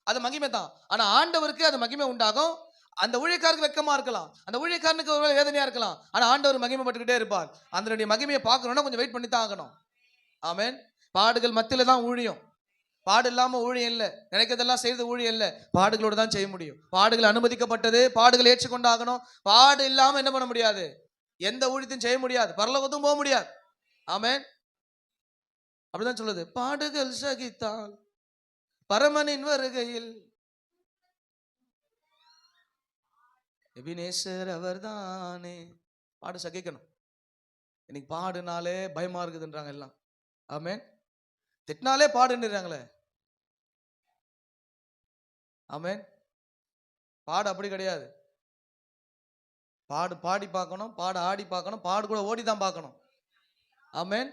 அது மகிமை தான். ஆனா ஆண்டவருக்கு அது மகிமை உண்டாகும். அந்த ஊழியக்காரருக்கு வெட்கமா இருக்கலாம், அந்த ஊழியக்காரனுக்கு ஒரு வேதனையா இருக்கலாம், ஆனா ஆண்டவர் மகிமைப்பட்டுக்கிட்டே இருப்பார். அதனுடைய மகிமையை பார்க்கணும்னா கொஞ்சம் வெயிட் பண்ணி தான் ஆகணும். ஆமென். பாடுகள் மத்தியில தான் ஊழியம். பாடு இல்லாம ஊழியம் இல்லை. நினைக்கிறதெல்லாம் செய்யறது ஊழியம் இல்லை. பாடுகளோடு தான் செய்ய முடியும். பாடுகள் அனுமதிக்கப்பட்டது, பாடுகள் ஏற்றுக்கொண்டாகணும். பாடு இல்லாம என்ன பண்ண முடியாது? எந்த ஊழியத்தையும் செய்ய முடியாது, பரலோகத்துக்கும் போக முடியாது. ஆமென். அப்படிதான் சொல்லுது, பாடுகள் சகித்தால் பரமனின் வருகையில் எபினேசர் அவர்தானே. பாடு சகிக்கணும். இன்னைக்கு பாடுனாலே பயமா இருக்குதுன்றாங்க எல்லாம். ஆமென். திட்டினாலே பாடுன்றாங்களே. ஆமென். பாடு அப்படி கிடையாது. பாடு பாடி பார்க்கணும், பாடு ஆடி பார்க்கணும், பாடு கூட ஓடி தான் பார்க்கணும். ஆமென்.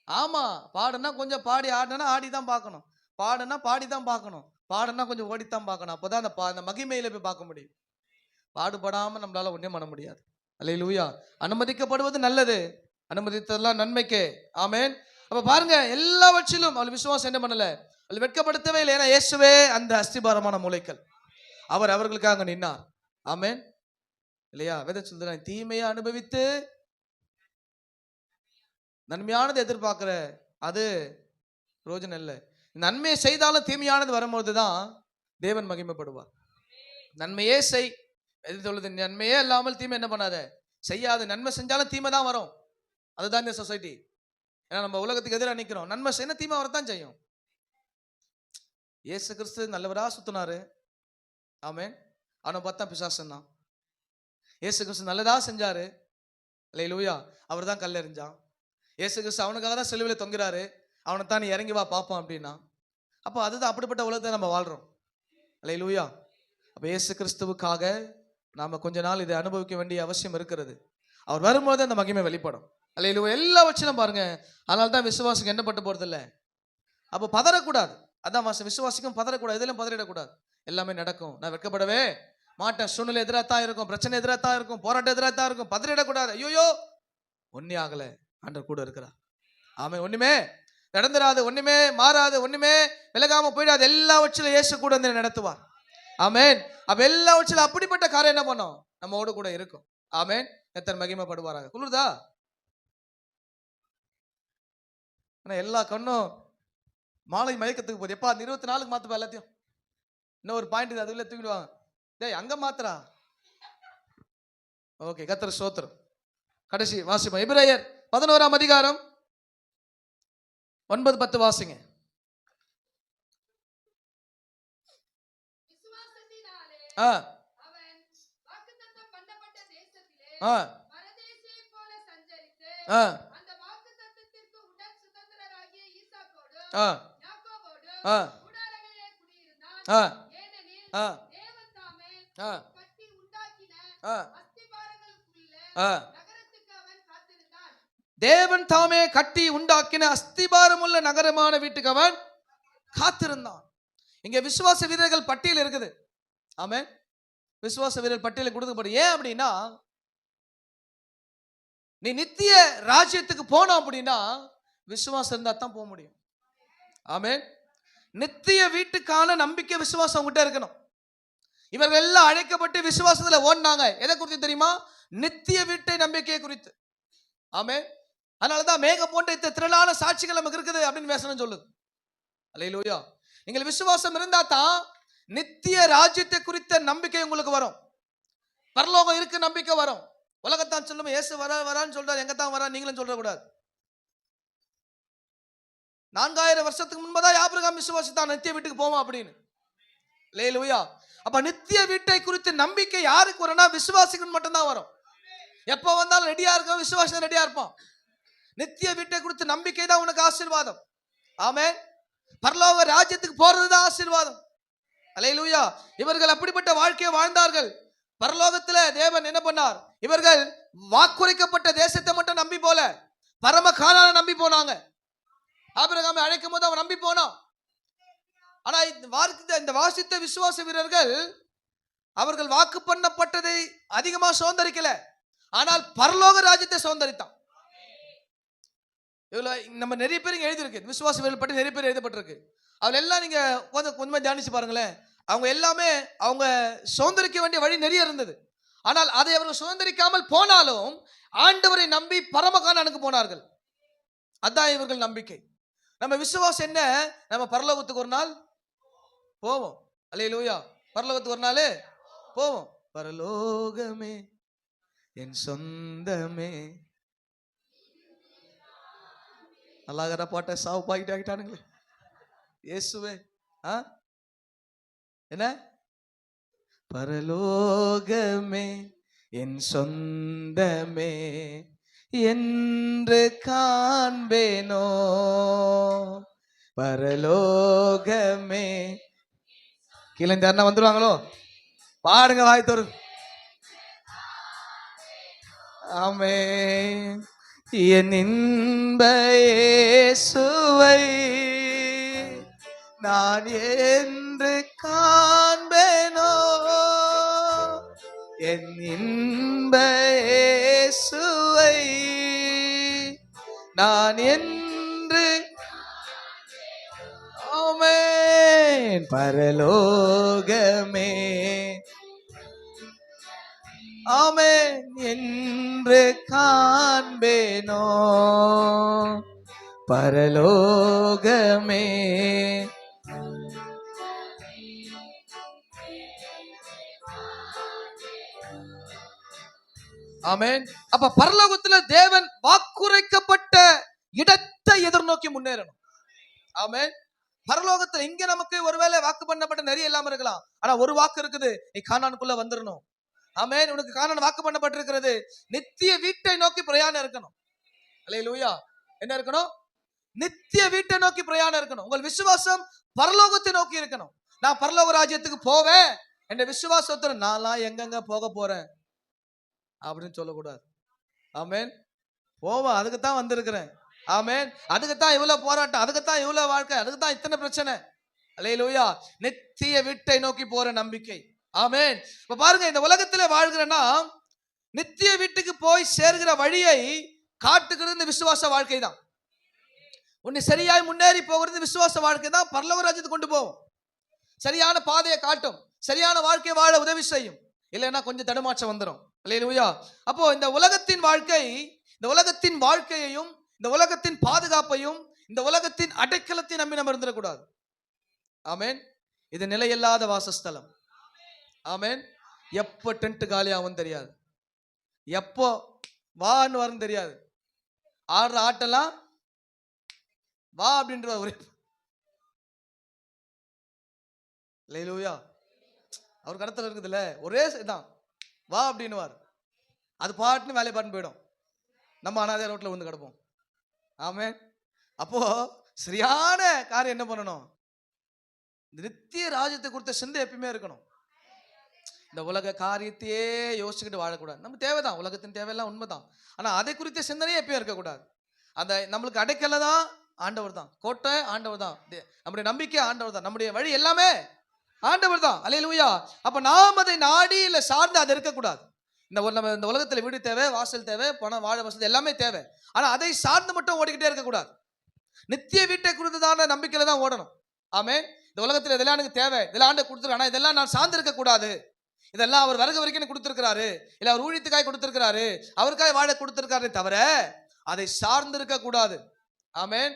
ஆமா, பாடுனா கொஞ்சம் பாடி, ஆடுனா ஆடி தான் பார்க்கணும். பாடுனா பாடி தான் பார்க்கணும், பாடுனா கொஞ்சம் ஓடித்தான் பார்க்கணும். அப்போதான் அந்த மகிமையில போய் பார்க்க முடியும். பாடுபடாம நம்மளால ஒன்றும் பண்ண முடியாது. அல்லேலூயா. அனுமதிக்கப்படுவது நல்லது, அனுமதித்ததெல்லாம் நன்மைக்கே. ஆமென். அப்ப பாருங்க, எல்லாவற்றிலும் அவள் விசுவாசம் என்ன பண்ணல, அவள் வெட்கப்படுத்தவே இல்லை. ஏன்னா இயேசுவே அந்த அஸ்திபாரமான மூலைக்கல். அவர் அவர்களுக்காக நின்னார். ஆமென். இல்லையா? வேதம் சொல்றான், தீமையை அனுபவித்து நன்மையானது எதிர்பார்க்கிற அது பிரயோஜனம் இல்லை. நன்மையை செய்தாலும் தீமையானது வரும்போது தான் தேவன் மகிமைப்படுவார். நன்மையே செய், எது சொல்லுது? நன்மையே இல்லாமல் தீமை என்ன பண்ணாத, செய்யாது. நன்மை செஞ்சாலும் தீமை தான் வரும். அதுதான் இந்த சொசைட்டி. ஏன்னா நம்ம உலகத்துக்கு எதிராக நிற்கிறோம். நன்மை செய்யணும், தீமை வரத்தான் செய்யும். இயேசு கிறிஸ்து நல்லவரா சுத்தினாரு. ஆமென். அவனை பார்த்தா பிசாசன் தான். இயேசு கிறிஸ்து நல்லதா செஞ்சாரு. அல்லேலூயா. அவர் தான் கல்லெறிஞ்சான். இயேசு கிறிஸ்து அவனுக்காக தான் சிலுவையில் தொங்குறாரு. அவனை தான் நீ இறங்கி வா பார்ப்போம் அப்படின்னா. அப்போ அதுதான், அப்படிப்பட்ட உலகத்தை நம்ம வாழ்றோம். அல்லேலூயா. அப்போ இயேசு கிறிஸ்துவுக்காக நாம கொஞ்ச நாள் இதை அனுபவிக்க வேண்டிய அவசியம் இருக்கிறது. அவர் வரும்போது அந்த மகிமை வெளிப்படும். அல்லேலூயா. எல்லா வச்சும் பாருங்க. அதனால தான் விசுவாசிக்கு என்ன பட்டு போறது இல்லை. அப்போ பதறக்கூடாது. அதான் விசுவாசிக்கும் பதறக்கூடாது, எதிலும் பதறிடக்கூடாது. எல்லாமே நடக்கும், நான் வெட்கப்படவே மாட்டேன். சூழ்நிலை எதிராக தான் இருக்கும், பிரச்சனை எதிராக தான் இருக்கும், போராட்டம் எதிராக தான் இருக்கும். பதறிடக்கூடாது. ஐயோ ஒன்னே ஆகல, ஆண்டவர் கூட இருக்கிறார். ஆமென். ஒண்ணுமே நடந்துராது, ஒண்ணுமே மாறாது, ஒண்ணுமே விலகாம போயிடாது. எல்லாவற்றிலும் இயேசு கூட வந்து நடத்துவார். ஆமென். அப்ப எல்லாவற்றிலும் அப்படிப்பட்ட காரியம் என்ன பண்ணும், நம்மோடு கூட இருக்கும். ஆமென். எத்தனை மகிமைப்படுவாராங்க. குளிர்தா? ஆனா எல்லா கண்ணும் மாலை மயக்கத்துக்கு போகுது. எப்பா 24க்கு மாத்துப்பா எல்லாத்தையும். இன்னும் ஒரு பாயிண்ட் அதுல தூக்கிடுவாங்க. டேய் அங்க மாத்துறா. ஓகே, கர்த்தர் ஸ்தோத்திரம். கடைசி வாசிப்போம். எபிரேயர் 11ஆம் அதிகாரம் 9-10 வாசிங்க. விசுவாசத்தினாலே ஆ அவன் வாக்குத்தத்தம் பண்ணப்பட்ட தேசத்திலே ஆ பரதேசியைப் போல சஞ்சரித்து ஆ அந்த வாக்குத்தத்தத்திற்கு உடன் சுதந்திரராகிய ஈசாக்கோடு ஆ யாக்கோபோடு ஆ கூடாரங்களிலே குடியிருந்தான். ஆ ஏனெனில் ஆ தேவன் தாமே ஆ கட்டி உண்டாக்கின ஆ அஸ்திபாரங்களுக்குள்ளே ஆ நகரத்துக்கு அவன் காத்திருந்தான். தேவன் தாமே கட்டி உண்டாக்கின அஸ்திபாரமுள்ள நகரமான வீட்டுக்கு அவன் காத்திருந்தான். இங்க விசுவாச வீரர்கள் பட்டியல் இருக்குது. ஆமென். விசுவாச வீரர் பட்டியல் கொடுக்கப்படும். ஏன் அப்படின்னா, நீ நித்திய ராஜ்யத்துக்கு போனோம் அப்படின்னா விசுவாசம் இருந்தா தான் போக முடியும். ஆமென். நித்திய வீட்டுக்கான நம்பிக்கை விசுவாசம் உங்ககிட்ட இருக்கணும். இவர்கள் எல்லாம் அழைக்கப்பட்டு விசுவாசத்துல ஓடினாங்க. எதை குறித்து தெரியுமா? நித்திய வீட்டை நம்பிக்கையை குறித்து. ஆமென். அதனாலதான் மேக போன்ற திரளான சாட்சிகள் நமக்கு இருக்குது அப்படின்னு வேசனம் சொல்லுது. அல்லேலூயா. நீங்கள் விசுவாசம் இருந்தா தான் நித்திய ராஜ்யத்தை குறித்த நம்பிக்கை உங்களுக்கு வரும். பரலோகம் இருக்கு நம்பிக்கை வரும். உலகத்தான் சொல்லுமே இயேசு வரான்னு சொல்றாரு, எங்க தான் வரா நீங்களும் சொல்ற கூடாது. 4000 வருஷத்துக்கு முன்பதான் ஆபிரகாம் விசுவாசித்தான் நித்திய வீட்டுக்கு போவோம் அப்படின்னு. அல்லேலூயா. அப்ப நித்திய வீட்டை குறித்த நம்பிக்கை யாருக்கு வரும்னா விசுவாசிக்கு மட்டும்தான் வரும். எப்ப வந்தாலும் ரெடியா இருக்க விசுவாசம் ரெடியா இருப்பான். நித்திய வீட்டை குறித்த நம்பிக்கை தான் உனக்கு ஆசீர்வாதம். ஆமென். பரலோக ராஜ்யத்துக்கு போறதுதான் ஆசீர்வாதம். அல்லேலூயா. இவர்கள் அப்படிப்பட்ட வாழ்க்கையை வாழ்ந்தார்கள். பரலோகத்துல தேவன் என்ன பண்ணார்? இவர்கள் வாக்குரைக்கப்பட்ட தேசத்தை மட்டும் நம்பி போல, பரம கானானை நம்பி போனாங்க. ஆபிரகாமை அழைக்கும் போது அவன் நம்பி போனான். ஆனா இந்த வாசித்த விசுவாச வீரர்கள் அவர்கள் வாக்கு பண்ணப்பட்டதை அதிகமா சுதந்தரிக்கல, ஆனால் பரலோக ராஜ்யத்தை சுதந்தரித்தான். இவ்வளவு நம்ம நிறைய பேர் எழுதியிருக்கு, விசுவாச வீரர்கள் பற்றி நிறைய பேர் எழுதப்பட்டிருக்கு. அதுல எல்லாம் நீங்க கொஞ்சமா தியானிச்சு பாருங்களேன். அவங்க எல்லாமே அவங்க சுதந்திரிக்க வேண்டிய வழி நிறைய இருந்தது. ஆனால் அதை அவர்கள் சுதந்திரிக்காமல் போனாலும் ஆண்டவரை நம்பி பரமகானானுக்கு போனார்கள். அதான் இவர்கள் நம்பிக்கை. நம்ம விசுவாசம் என்ன? நம்ம பரலோகத்துக்கு ஒரு நாள் போவோம். அல்லேலூயா. பரலோகத்துக்கு ஒரு நாள் போவோம். பரலோகமே என் சொந்தமே. நல்லாகிற பாட்ட சாவு பாக்கிட்டு ஆகிட்டானுங்களே. இயேசுவே என்ன? பரலோகமே என் சொந்தமே என்று காண்பேனோ, பரலோகமே. கீழே இந்த அண்ணா வந்துருவாங்களோ? பாடுங்க வாய் தோறு. ஆமென். என் இன்ப இயேசுவை நான் என்று காண்பேனோ, என் இன்ப இயேசுவை நான் என்று. ஆமென். பரலோகமே ஆமென் என்று காண்பேனோ, பரலோகமே. ஆமென். அப்ப பரலோகத்துல தேவன் வாக்குரைக்கப்பட்ட இடத்தை எதிர்நோக்கி முன்னேறணும். ஆமென். பரலோகத்துல இங்க நமக்கு ஒருவேளை வாக்கு பண்ணப்பட்ட நிறைய இல்லாம இருக்கலாம், ஆனா ஒரு வாக்கு இருக்குது, நீ கானானுக்குள்ள வந்துடணும். ஆமென். உனக்கு கானான் வாக்கு பண்ணப்பட்டிருக்கிறது. நித்திய வீட்டை நோக்கி பிரயாணம் இருக்கணும். அல்லேலூயா. என்ன இருக்கணும்? நித்திய வீட்டை நோக்கி பிரயாணம் இருக்கணும். உங்கள் விசுவாசம் பரலோகத்தை நோக்கி இருக்கணும். நான் பரலோக ராஜ்யத்துக்கு போவேன் என்ற விசுவாசத்துல நான்லாம் எங்கெங்க போக போறேன் அப்படின்னு சொல்லக்கூடாது. ஆமென். போவேன், அதுக்குத்தான் வந்திருக்கிறேன். ஆமென். அதுக்குத்தான் இவ்வளவு போராட்டம், அதுக்குத்தான் இவ்வளவு வாழ்க்கை, அதுக்குத்தான் இத்தனை பிரச்சனை. அல்லேலூயா. நித்திய வீட்டை நோக்கி போற நம்பிக்கை. ஆமென். இப்ப பாருங்க, இந்த உலகத்துல வாழ்கிறனா நித்திய வீட்டுக்கு போய் சேர்கிற வழியை காட்டுகிறது இந்த விசுவாச வாழ்க்கை தான். உன்னை சரியாய் முன்னேறி போகிறது விசுவாச வாழ்க்கை தான். பரலோக ராஜ்யத்துக்கு கொண்டு போகும். சரியான பாதையை காட்டும், சரியான வாழ்க்கை வாழ உதவி செய்யும். இல்லைன்னா கொஞ்சம் தடுமாற்றம் வந்துடும். அல்லேலூயா. அப்போ இந்த உலகத்தின் வாழ்க்கை, இந்த உலகத்தின் வாழ்க்கையையும் இந்த உலகத்தின் பாதுகாப்பையும் இந்த உலகத்தின் அடைக்கலத்தை நம்பி நம்ம இருந்துடக்கூடாது. ஆமென். இது நிலையில்லாத வாசஸ்தலம். ஆமென். எப்போ டென்ட் காலியாகும் தெரியாது, எப்போ வான்னு வரும் தெரியாது. ஆடுற ஆட்டெல்லாம் வா அப்படின்ற ஒரே அல்லேலூயா. அவர் கடத்துல இருக்குதுல்ல, ஒரே தான் வா அப்படின்னுவார். அது பாட்டுன்னு வேலையை பாட்டுன்னு போயிடும். நம்ம அனாதையா ரோட்ல வந்து கிடப்போம். ஆமென். அப்போ சரியான காரியம் என்ன பண்ணணும்? நித்திய ராஜ்யத்தை குறித்த சிந்தை எப்பயுமே இருக்கணும். இந்த உலக காரியத்தையே யோசிச்சுக்கிட்டு வாழக்கூடாது. நம்ம தேவைதான், உலகத்தின் தேவையெல்லாம் உண்மைதான். ஆனா அதை குறித்த சிந்தனையே எப்பயும் இருக்கக்கூடாது. அந்த நம்மளுக்கு அடைக்கல தான் ஆண்டவர் தான், கோட்டை ஆண்டவர் தான், நம்முடைய நம்பிக்கை ஆண்டவர் தான், நம்முடைய வழி எல்லாமே ஆண்டவர் தான். அல்லேலூயா. அப்ப நாம் அதை நாடி இல்ல சார்ந்து அது இருக்கக்கூடாது. நம்ம இந்த உலகத்துல வீடு தேவை, வாசல் தேவை, பணம், வாழ வசதி எல்லாமே தேவை. ஆனா அதை சார்ந்து மட்டும் ஓடிக்கிட்டே இருக்கக்கூடாது. நித்திய வீட்டை குறித்ததான நம்பிக்கையில தான் ஓடணும். ஆமென். இந்த உலகத்துல இதெல்லாம் எனக்கு தேவை, இதெல்லாம் ஆண்டு கொடுத்துருக்காரு, ஆனா இதெல்லாம் நான் சார்ந்து இருக்க கூடாது. இதெல்லாம் அவர் வரகு வரைக்கும் கொடுத்திருக்கிறாரு, இல்ல அவர் ஊழியத்துக்காய் கொடுத்திருக்கிறாரு, அவருக்காய் வாழ கொடுத்திருக்காரு தவிர அதை சார்ந்து இருக்க கூடாது. ஆமென்.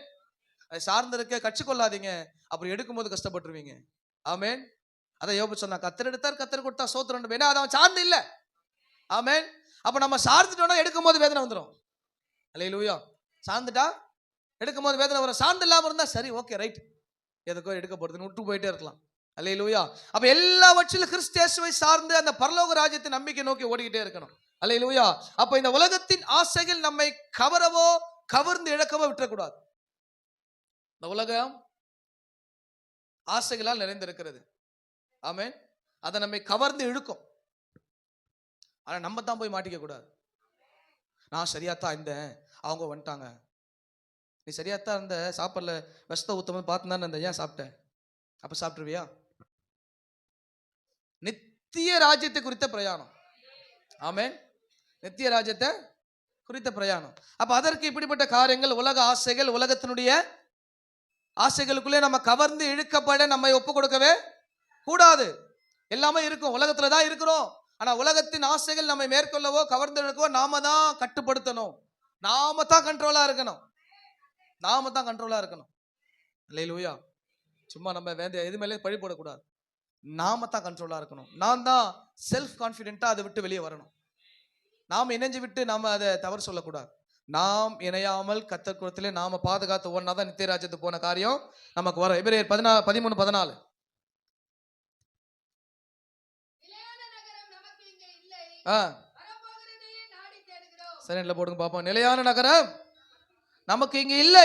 அதை சார்ந்து இருக்க கற்றுக்கொள்ளாதீங்க, அப்புறம் எடுக்கும் போது கஷ்டப்பட்டுருவீங்க. ஆமென். அதை யோபு சொன்னா, கத்தர் எடுத்தார் கத்தர் கொடுத்தா சோத்திரம். ஏன்னா அவன் சார்ந்து இல்ல. ஆமென். அப்ப நம்ம சார்ந்துட்டோம்னா எடுக்கும் போது வேதனை வந்துடும். அல்லேலூயா. சார்ந்துட்டா எடுக்கும் போது வேதனை வரும். சார்ந்து இல்லாம இருந்தா சரி, ஓகே, ரைட், எதுக்கோ எடுக்க போறதுன்னு விட்டு போயிட்டே இருக்கலாம். அல்லேலூயா. அப்ப எல்லாவற்றிலும் கிறிஸ்து இயேசுவை சார்ந்து அந்த பரலோக ராஜ்யத்தை நம்பிக்கை நோக்கி ஓடிக்கிட்டே இருக்கணும். அல்லேலூயா. அப்ப இந்த உலகத்தின் ஆசைகள் நம்மை கவரவோ கவர்ந்து இழக்கவோ விட்டுறக்கூடாது. இந்த உலகம் ஆசைகளால் நிறைந்திருக்கிறது. ஆமென். அதை நம்மை கவர்ந்து இழுக்கும். ஆனா நம்ம தான் போய் மாட்டிக்க கூடாது. நான் சரியாத்தான் இருந்தேன், அவங்க வந்துட்டாங்க. நீ சரியாத்தான் இருந்த, சாப்பாடுல விஷத்தை ஊத்தம் பார்த்து தானே இருந்த, ஏன் சாப்பிட்ட? அப்ப சாப்பிட்டுருவியா? நித்திய ராஜ்யத்தை குறித்த பிரயாணம். ஆமென். நித்திய ராஜ்யத்தை குறித்த பிரயாணம். அப்ப அதற்கு இப்படிப்பட்ட காரியங்கள், உலக ஆசைகள், உலகத்தினுடைய ஆசைகளுக்குள்ளே நம்ம கவர்ந்து இழுக்கப்பட நம்மை ஒப்பு கொடுக்கவே கூடாது. எல்லாமே இருக்கும், உலகத்துல தான் இருக்கிறோம். ஆனா உலகத்தின் ஆசைகள் நம்மை மேற்கொள்ளவோ கவர்ந்து இழுக்கவோ நாம தான் கட்டுப்படுத்தணும். நாம தான் கண்ட்ரோலா இருக்கணும். நாம தான் கண்ட்ரோலா இருக்கணும். அல்லேலூயா. சும்மா நம்ம எது மேலே பழி போடக்கூடாது. நாம தான் கண்ட்ரோலா இருக்கணும். நான் தான் செல்ஃப் கான்ஃபிடென்ட்டா அதை விட்டு வெளியே வரணும். நாம் இணைஞ்சு விட்டு நாம அதை தவறு சொல்லக்கூடாது. நாம் இணையாமல் கர்த்தர் குலத்திலே நாம பாதுகாத்து ஒன்னாதான் நித்திய ராஜ்யத்துக்கு போன காரியம் நமக்கு வரும். எபிரேயர் 13:14. சரி, போடுங்க பாப்போம். நிலையான நகரம் நமக்கு இங்க இல்லை.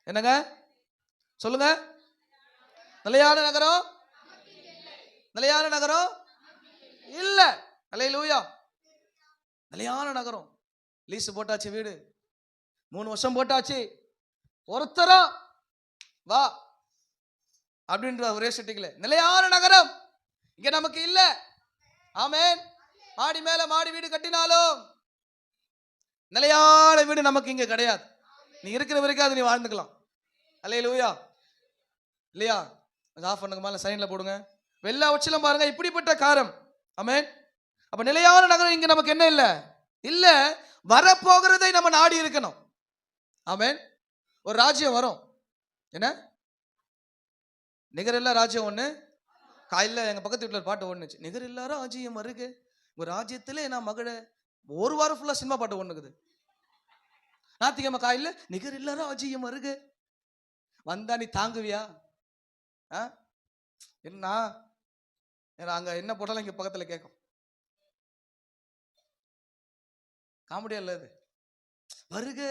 என்னங்க சொல்லுங்க? நிலையான நகரம், நிலையான நகரம் இல்ல. அல்லேலூயா. நிலையான நகரம். லீஸ் போட்டாச்சு, வீடு 3 வருஷம் போட்டாச்சு, ஒருத்தரா வா அப்படின்ற ஒரே சிட்டிக்கல. நிலையான நகரம் இங்க நமக்கு இல்ல. ஆமென். மாடி மேல மாடி வீடு கட்டினாலும் நிலையான வீடு நமக்கு இங்க கிடையாது. நீ இருக்கிற வரைக்கும் அது நீ வாழ்ந்துக்கலாம். அல்லேலூயா. இல்லையா? ஆஃப் பண்ணுங்க, மேல சைன்ல போடுங்க. வெள்ளா உச்சிலம் பாருங்க, இப்படிப்பட்ட காரம். ஆமென். அப்ப நிலையான நகரம் இங்க நமக்கு என்ன இல்ல? இல்ல. வரப்போகிறதை நம்ம நாடி இருக்கணும். ஆமென். ஒரு ராஜ்யம் வரும். என்ன? நிகரில்லா ராஜ்யம் ஒண்ணு. காலையில எங்க பக்கத்து வீட்டுல பாட்டு ஒண்ணுச்சு, நிகரில்லா ராஜ்யம் வருக ஒரு ராஜ்யத்திலே நான் மகள. ஒரு வாரம் ஃபுல்லா சினிமா பாட்டு ஒண்ணுக்குது. ஞாயிற்றுக்கிழமை காலையில நிகரில்லா ராஜ்யம் வருக வந்தா நீ தாங்குவியா? என்ன அங்க என்ன போட்டாலும் இங்க பக்கத்துல கேட்கும். காமெடியா இல்ல அது? வருக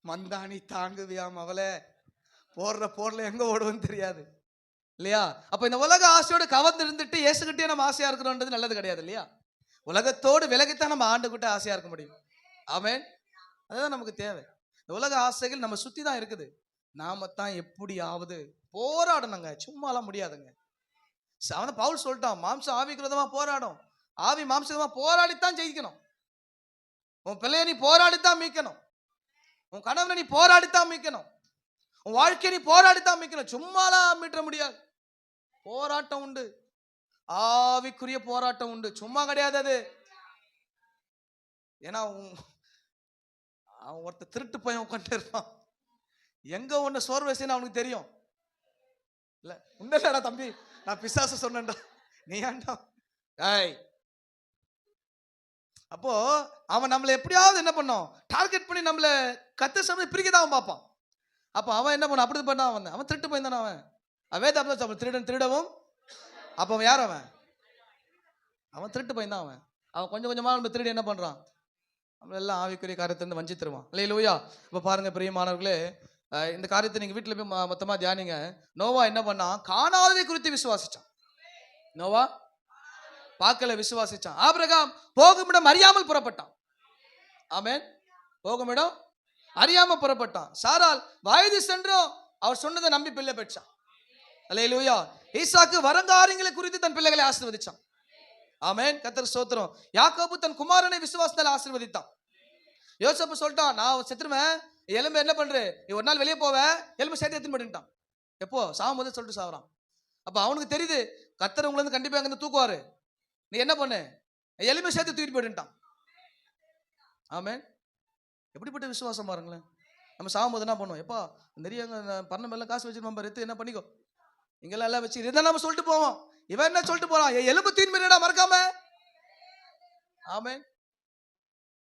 மந்தானி தாங்குவியா மகளே? போடல எங்க ஓடுவோன்னு தெரியாது இல்லையா? அப்ப இந்த உலக ஆசையோடு கவர்ந்து இருந்துட்டு இயேசுகிட்டே நம்ம ஆசையா இருக்கிறோன்றது நல்லது கிடையாது இல்லையா? உலகத்தோடு விலகித்தான் நம்ம ஆண்டுகிட்ட ஆசையா இருக்க முடியும். ஆமென். அதுதான் நமக்கு தேவை. இந்த உலக ஆசைகள் நம்ம சுத்தி தான் இருக்குது. நாம தான் எப்படியாவது போராடணுங்க, சும்மாலாம் முடியாதுங்க. அவன் பவுல் சொல்லிட்டான், மாம்சம் ஆவிக்கு விரோதமா போராடும், ஆவி மாம்சமா போராடித்தான் ஜெயிக்கணும். உன் பிள்ளைய நீ போராடித்தான் மீட்கணும். உன் கணவனை நீ போராடித்தான் மீட்கணும். உன் வாழ்க்கையை நீ போராடித்தான் மீட்கணும். சும்மாலாம் மீட்ட முடியாது. போராட்டம் உண்டு, ஆவிக்குரிய போராட்டம் உண்டு, சும்மா கிடையாது அது. ஏன்னா அவன் ஒருத்தர் திருட்டு பையன் உட்காந்துட்டு இருப்பான். எங்க ஒண்ணு சோர்வு செய்யணும் அவனுக்கு தெரியும். இல்ல உண்டல்லடா தம்பி, நான் பிசாசு சொன்னேன்டா, நீ ஏன்டா? ஏய், அப்போ அவன் நம்மளை எப்படியாவது என்ன பண்ணோம், டார்கெட் பண்ணி நம்மளை கத்த சமயம் பிரிக்க தான் அவன் பார்ப்பான். அப்போ அவன் என்ன பண்ண, அப்படி பண்ணா அவன் திருட்டு பையன் தானே. அவன் வேதாபம் திருடன் திருடவும். அப்போ அவன் யார்? அவன் திருட்டு பையன் தான். அவன் கொஞ்சம் கொஞ்சமாக நம்ம திருடி என்ன பண்ணுறான், நம்ம எல்லாம் ஆவிக்குரிய காரியத்திலிருந்து வஞ்சித்துருவான். இல்லையா? இப்போ பாருங்க பிரியமானவர்களே, இந்த காரியத்தை நீங்கள் வீட்டில் போய் மொத்தமாக தியானிங்க. நோவா என்ன பண்ணான், காணாததை குறித்து விசுவாசிச்சான். நோவா பார்க்கல, விசுவாசிச்சான். ஆபிரகாம் போகுமிடம் அறியாமல் புறப்பட்டான். ஆமென். போகுமிடம் அறியாம புறப்பட்டான். சாரால் வயது சென்றோம் அவர் சொன்னதை நம்பி பிள்ளை பெற்றான். அல்லேலூயா. ஈசாக்கு வரங்காரியங்களை குறித்து தன் பிள்ளைகளை ஆசீர்வதிச்சான். ஆமென். கர்த்தர் ஸ்தோத்திரம். யாக்கோபு தன் குமாரனை விசுவாசத்தால் ஆசீர்வதித்தான். யோசேப்பு சொல்லிட்டான், நான் செத்துருவேன், எலும்பு என்ன பண்றேன், நீ ஒரு நாள் வெளியே போவ, எலும்பு சேர்த்து எடுத்துன்னு போட்டுட்டான். எப்போ சாகும் போது சொல்லிட்டு சாவறான். அப்ப அவனுக்கு தெரியுது கர்த்தர் உங்களை வந்து கண்டிப்பா அங்க தூக்குவாரு, நீ என்ன பண்ணு, எலும்பு சேர்த்து தூக்கிட்டு போட்டுட்டான். ஆமென். எப்படிப்பட்ட விசுவாசம் பாருங்களேன். நம்ம சாகும் போது என்ன பண்ணுவோம், எப்பா நிறைய பண்ண மேல காசு வச்சிருப்போம் பாரு, எடுத்து என்ன பண்ணிக்கோ, இங்கெல்லாம் எல்லாம் வச்சு இதான் நம்ம சொல்லிட்டு போவோம். இவன் என்ன சொல்லிட்டு போறான், எலும்பு தூக்கிட்டு போயிடா மறக்காம. ஆமென்.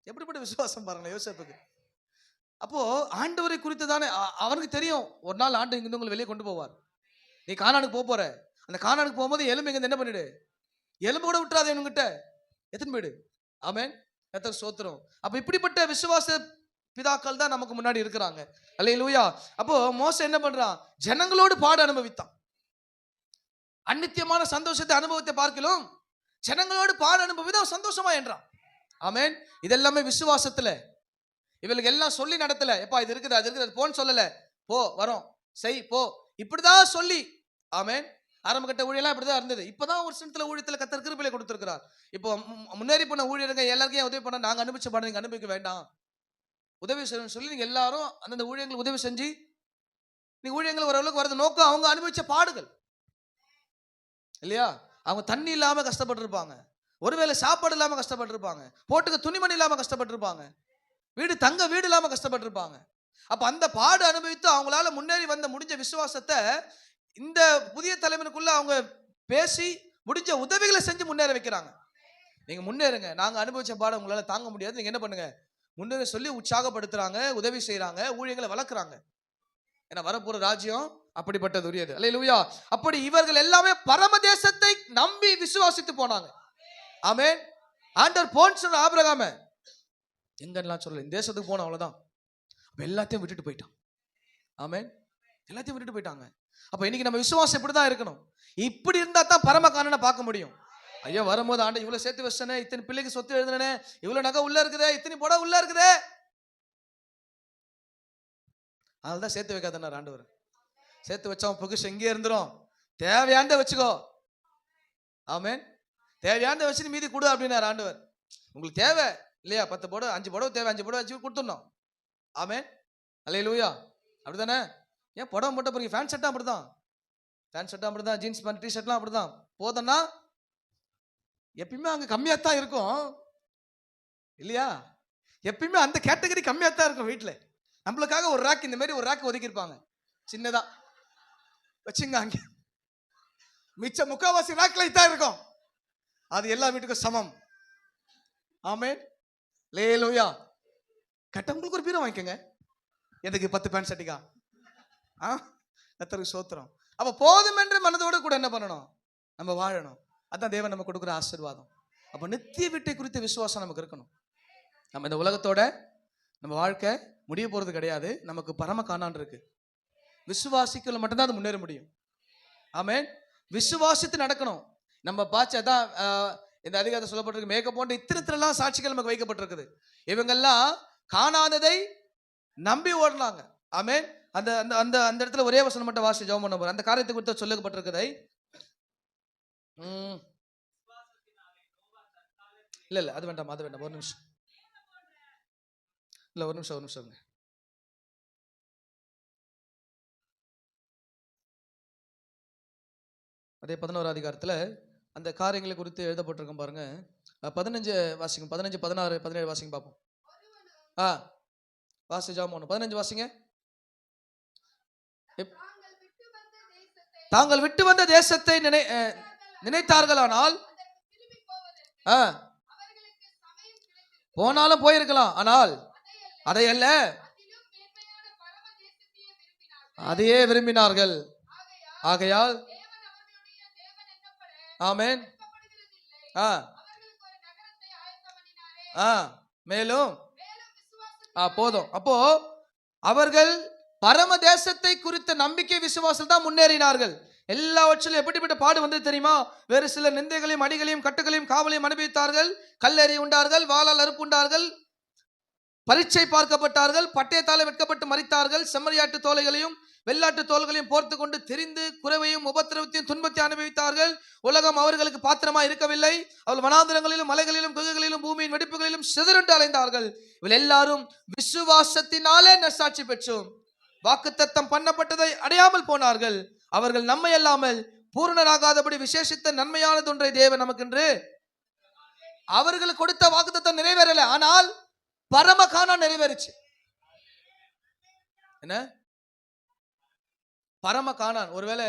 எப்படிப்பட்ட விசுவாசம் பாருங்களேன் யோசேப்புக்கு. அப்போ ஆண்டவரை குறித்து தானே அவனுக்கு தெரியும், ஒரு நாள் ஆண்டு இங்கிருந்து உங்களை வெளியே கொண்டு போவார். நீ கானானுக்கு போற, அந்த கானானுக்கு போகும்போது எலும்பு இங்க என்ன பண்ணிடு, எலும்பு கூட விட்டுறாது இவங்கிட்ட, எத்தனை போயிடு. ஆமென். கர்த்தர் ஸ்தோத்திரம். அப்ப இப்படிப்பட்ட விசுவாச பிதாக்கள் தான் நமக்கு முன்னாடி இருக்கிறாங்க. அல்லேலூயா. அப்போ மோசே என்ன பண்றான், ஜனங்களோடு பாடு அனுபவித்தான். அநித்தியமான சந்தோஷத்தை அனுபவத்தை பார்க்கலாம், ஜனங்களோடு பாடு அனுபவிதான் சந்தோஷமா என்றான். ஆமென். இதெல்லாமே விசுவாசத்துல. இவளுக்கு எல்லாம் சொல்லி நடத்தல, எப்பா இது இருக்குது அது இருக்குது போன்னு சொல்லல, போ வரோம் செய் போ, இப்படிதான் சொல்லி. ஆமென். ஆரம்ப கட்ட ஊழியெல்லாம் இப்படிதான் இருந்தது. இப்பதான் ஒரு சின்னத்துல ஊழியத்துல கர்த்தர் கிருபையை கொடுத்திருக்கிறார். இப்போ முன்னேறி போன ஊழியருங்க எல்லாருக்கும் உதவி பண்ண, நாங்க அனுபவிச்ச பாடம் நீங்க அனுபவிக்க வேண்டாம், உதவி செய்யணும்னு சொல்லி நீங்க எல்லாரும் அந்தந்த ஊழியர்களுக்கு உதவி செஞ்சு நீங்க ஊழியர்கள் ஓரளவுக்கு வரது நோக்கம் அவங்க அனுபவிச்ச பாடுகள் இல்லையா. அவங்க தண்ணி இல்லாம கஷ்டப்பட்டு இருப்பாங்க, ஒருவேளை சாப்பாடு இல்லாம கஷ்டப்பட்டு இருப்பாங்க, போட்டுக்க துணிமணி இல்லாம கஷ்டப்பட்டு இருப்பாங்க, வீடு தங்க வீடு இல்லாம கஷ்டப்பட்டு இருப்பாங்க. அப்ப அந்த பாடு அனுபவித்து அவங்களால முன்னேறி வந்த முடிஞ்ச விசுவாசத்தை இந்த புதிய தலைமுறைக்குள்ள அவங்க பேசி முடிஞ்ச உதவிகளை செஞ்சு முன்னேற வைக்கிறாங்க. நீங்க முன்னேறுங்க, நாங்க அனுபவிச்ச பாடம் உங்களால தாங்க முடியாது, நீங்க என்ன பண்ணுங்க முன்னேற சொல்லி உற்சாகப்படுத்துறாங்க, உதவி செய்யறாங்க, ஊழியர்களை வளர்க்குறாங்க. ஏன்னா வரப்போற ராஜ்யம் அப்படிப்பட்டது உரியது. அல்லேலூயா. அப்படி இவர்கள் எல்லாமே பரமதேசத்தை நம்பி விசுவாசித்து போனாங்க. ஆமென். ஆண்டவர் போன்னு சொன்ன ஆபிரகாம எங்கெல்லாம் சொல்லல, இந்த தேசத்துக்கு போன அவ்வளவுதான், எல்லாத்தையும் விட்டுட்டு போயிட்டான். ஆமென். எல்லாத்தையும் விட்டுட்டு போயிட்டாங்க. அப்ப இன்னைக்கு நம்ம விசுவாசம் இப்படிதான் இருக்கணும். இப்படி இருந்தா தான் பரம காணனை பார்க்க முடியும். ஐயோ வரும்போது ஆண்டு இவ்வளவு சேர்த்து வச்சனே, இத்தனை பிள்ளைக்கு சொத்து எழுதுனே, இவ்வளவு நகை உள்ள இருக்குதே, இத்தனை புடவை உள்ள இருக்குதே, அதனால்தான் சேர்த்து வைக்காதன்னார் ஆண்டவர். சேர்த்து வச்சவன் பொக்கிஷம் எங்கே இருந்துரும், தேவையானதை வச்சுக்கோ. ஆமென். தேவையானதை வச்சு மீதி கொடு அப்படின்னார் ஆண்டவர். உங்களுக்கு தேவை இல்லையா, 10 புடவை 5 புடவை தேவை, 5 புடவை வச்சு கொடுத்துடணும். ஆமென். அல்லேலூயா. அப்படிதானே. ஏன் புடவை மட்டும் போறீங்க, ஃபேன் ஷர்ட்டும் அப்படிதான், ஃபேன் ஷர்ட்டும் அப்படிதான், ஜீன்ஸ் பேண்ட் டி ஷர்ட்லாம் அப்படிதான். போதும்னா எப்பயுமே அங்கே கம்மியாக தான் இருக்கும் இல்லையா, எப்பயுமே அந்த கேட்டகரி கம்மியாக தான் இருக்கும். வீட்டில் நம்மளுக்காக ஒரு ரேக், இந்த மாதிரி ஒரு ரேக் ஒதுக்கியிருப்பாங்க சின்னதா வச்சுங்க, அங்கே மிச்ச முக்காவாசி ரேக்ல தான் இருக்கும், அது எல்லா வீட்டுக்கும் சமம். ஆமென். லேலூயா. கட்டவங்களுக்கு ஒரு பீரோ வாங்கிக்கோங்க, எதுக்கு 10 பேண்ட் ஷர்ட்டுக்கா? கர்த்தருக்கு ஸ்தோத்திரம். அப்ப போதும் என்ற மனதோடு கூட என்ன பண்ணணும், நம்ம வாழணும். அதான் தேவன் நம்ம கொடுக்குற ஆசீர்வாதம். அப்ப நித்திய வீட்டை குறித்த விசுவாசம் நமக்கு இருக்கணும். நம்ம இந்த உலகத்தோட நம்ம வாழ்க்கை முடிய போறது கிடையாது, நமக்கு பரம காணான் இருக்கு. விசுவாசிக்கல மட்டும்தான் அது முன்னேற முடியும். ஆமென். விசுவாசித்து நடக்கணும். நம்ம பாச்சதான் இந்த அதிகாரத்தை சொல்லப்பட்டிருக்கு, மேக போன்ற இத்திரத்திலாம் சாட்சிகள் நமக்கு வைக்கப்பட்டிருக்குது. இவங்கெல்லாம் காணாததை நம்பி ஓடலாங்க. ஆமென். அந்த அந்த அந்த அந்த இடத்துல ஒரே வசனம் மட்டும் வாசி ஜெபம் பண்ண போறேன். அந்த காரியத்தை குறித்து சொல்லப்பட்டிருக்குதை. இல்ல அது வேண்டாம், அது வேண்டாம், ஒரு நிமிஷம் இல்ல, ஒரு நிமிஷம். அதே 11ஆம் அதிகாரத்துல அந்த காரியங்களை குறித்து எழுதப்பட்டிருக்கும் பாருங்க. 15 வாசிக்கும், 15, 16, 17 வாசிக்கும் பார்ப்போம். வாசிஜாம் 15 வாசிங்க. தாங்கள் விட்டு வந்த தேசத்தை தாங்கள் விட்டு வந்த தேசத்தை நினைத்தார்களானால் அதற்கு திரும்பி போவதற்கு ஆ, அவர்களுக்கு சமயம் கிடைத்திருக்கும். போனாலும் போயிருக்கலாம். ஆனால் அதை அல்ல, அதிலும் மேன்மையான பரம தேசத்தையே விரும்பினார்கள். அதையே விரும்பினார்கள். ஆகையால் தேவன் அவர்களுடைய தேவன் என்னப்பட ஆமென். வெட்கப்படுகிறதில்லை. ஆ அவர்களுக்கு ஒரு நகரத்தை ஆயத்தம் பண்ணினாரே. ஆ மேலும் மேலும் விசுவாசத்தினாலே போதும். அப்போ அவர்கள் பரம தேசத்தை குறித்த நம்பிக்கை விசுவாசத்தில் தான் முன்னேறினார்கள். எல்லாவற்றிலும் எப்படிப்பட்ட பாடு வந்து தெரியுமா? வேறு சில நிந்தைகளையும் அடிகளையும் கட்டுகளையும் காவலையும் அனுபவித்தார்கள். கல்லெறி உண்டார்கள், வாளால் அறுப்பு உண்டார்கள், பரீட்சை பார்க்கப்பட்டார்கள், பட்டயத்தாலே வெட்கப்பட்டு மரித்தார்கள். செம்மறியாட்டு தோலைகளையும் வெள்ளாட்டு தோள்களையும் போர்த்து கொண்டு திரிந்து குறைவையும் உபத்திரவத்தையும் துன்பத்தை அனுபவித்தார்கள். உலகம் அவர்களுக்கு பாத்திரமா இருக்கவில்லை. அவர்கள் வனாந்திரங்களிலும் மலைகளிலும் குகைகளிலும் பூமியின் வெடிப்புகளிலும் சிதறுண்டு அலைந்தார்கள். இவள் எல்லாரும் விசுவாசத்தினாலே நற்சாட்சி பெற்றோம், வாக்குத்தத்தம் பண்ணப்பட்டதை அடையாமல் போனார்கள். அவர்கள் நம்மை அல்லாமல் பூரணராகாதபடி விசேஷித்த நன்மையானது ஒன்றை தேவன் நமக்கென்று அவர்களுக்கு கொடுத்த வாக்குத்தத்தம் நிறைவேறல, ஆனால் பரம கானான் நிறைவேறுச்சு. என்ன பரம கானான்? ஒருவேளை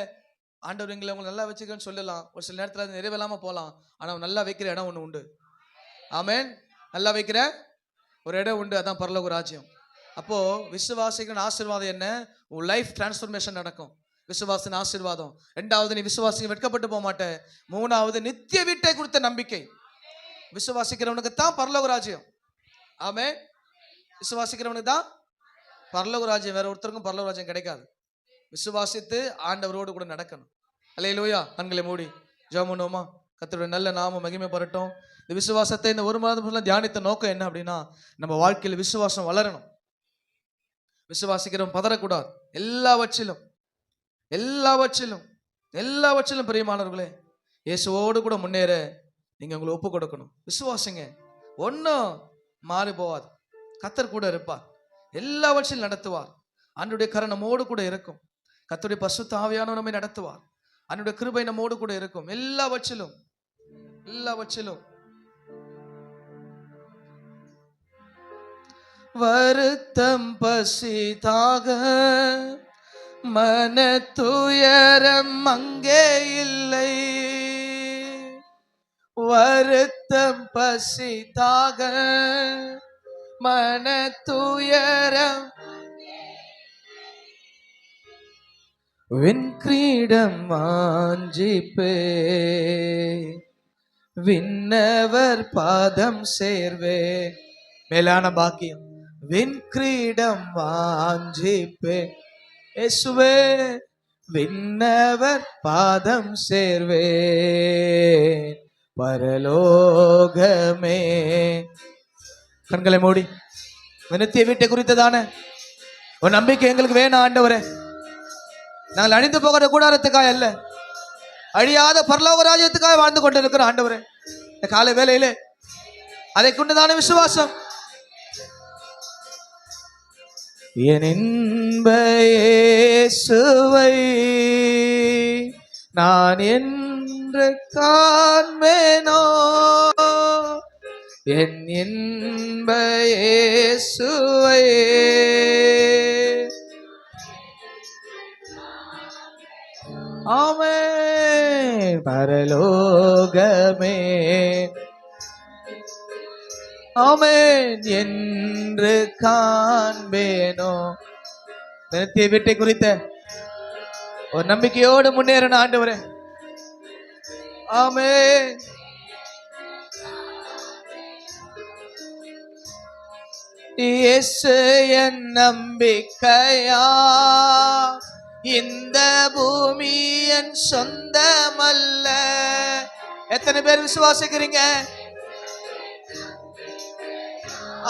ஆண்டவர் எங்களை உங்களை நல்லா வச்சுக்கன்னு சொல்லலாம், ஒரு சில நேரத்தில் அது நிறைவேறாம போகலாம். ஆனா அவன் நல்லா வைக்கிற இடம் ஒண்ணு உண்டு. ஆமென். நல்லா வைக்கிற ஒரு இடம் உண்டு, அதான் பரலோக ராஜ்யம். அப்போ விசுவாசிகளின் ஆசீர்வாதம் என்ன? உன் லைஃப் டிரான்ஸ்ஃபர்மேஷன் நடக்கும். விசுவாசின் ஆசீர்வாதம். ரெண்டாவது, நீ விசுவாசி வெட்கப்பட்டு போக மாட்டே. மூணாவது, நித்திய வீட்டை குறித்த நம்பிக்கை. விசுவாசிக்கிறவனுக்கு தான் பரலோக ராஜ்யம். ஆமென். விசுவாசிக்கிறவனுக்கு தான் பரலோக ராஜ்யம். வேற ஒருத்தருக்கும் பரலோக ராஜ்யம் கிடைக்காது. விசுவாசித்து ஆண்டவரோடு கூட நடக்கணும். அல்லேலூயா. கண்களை மூடி ஜெபம் பண்ணுவோமா? கர்த்தருடைய நல்ல நாமம் மகிமை பரட்டும். இந்த விசுவாசத்தை இந்த ஒரு மாதம் தியானித்த நோக்கம் என்ன அப்படின்னா, நம்ம வாழ்க்கையில் விசுவாசம் வளரணும். விசுவாசிக்கிறவன் பதறக்கூடாது. எல்லாவற்றிலும் எல்லாவற்றிலும் எல்லாவற்றிலும் பிரியமானவர்களே, இயேசுவோடு கூட முன்னேற நீங்க உங்களை ஒப்பு கொடுக்கணும். விசுவாசிங்க, ஒன்றும் மாறி போவாது. கர்த்தர் கூட இருப்பார், எல்லாவற்றிலும் நடத்துவார். ஆண்டவருடைய கரம் நம்மோடு கூட இருக்கும். கர்த்தருடைய பரிசுத்த ஆவியானவர் நம்மை நடத்துவார். அவருடைய கிருபை நம்மோடு கூட இருக்கும். எல்லாவற்றிலும் எல்லாவற்றிலும் வருத்தம் பசிதாக மன துயரம் அங்கே இல்லை. வருத்தம் பசிதாக மன துயரம் விண்கிரீடம் வாஞ்சிப்பே, விண்ணவர் பாதம் சேர்வே. மேலான பாக்கியம். விண்கிரீடம் வாஞ்சிப்பே இயேசுவே, விண்ணவர் பாதம் சேர்வே. பரலோகமே. கண்களை மூடி நித்திய வீட்டை குறித்ததான ஒரு நம்பிக்கை எங்களுக்கு வேணும் ஆண்டவரே. நாங்கள் அழிந்து போகிற கூடாரத்துக்காக அல்ல, அழியாத பரலோக ராஜ்யத்துக்காக வாழ்ந்து கொண்டிருக்கிற ஆண்டவரே, இந்த காலை வேளையிலே அதை கொண்டுதான விசுவாசம். என் இன்ப இயேசுவை நான் என்று காண்பேனோ, என் இன்ப இயேசுவை ஆமென். பரலோகமே ஆமென் என்று காண்பேனோ. நித்திய வீட்டை குறித்த ஒரு நம்பிக்கையோடு முன்னேறணும் ஆண்டவரே. ஆமென். இயேசு என் நம்பிக்கையா, இந்த பூமி என் சொந்தமல்ல. எத்தனை பேர் விசுவாசிக்கிறீங்க?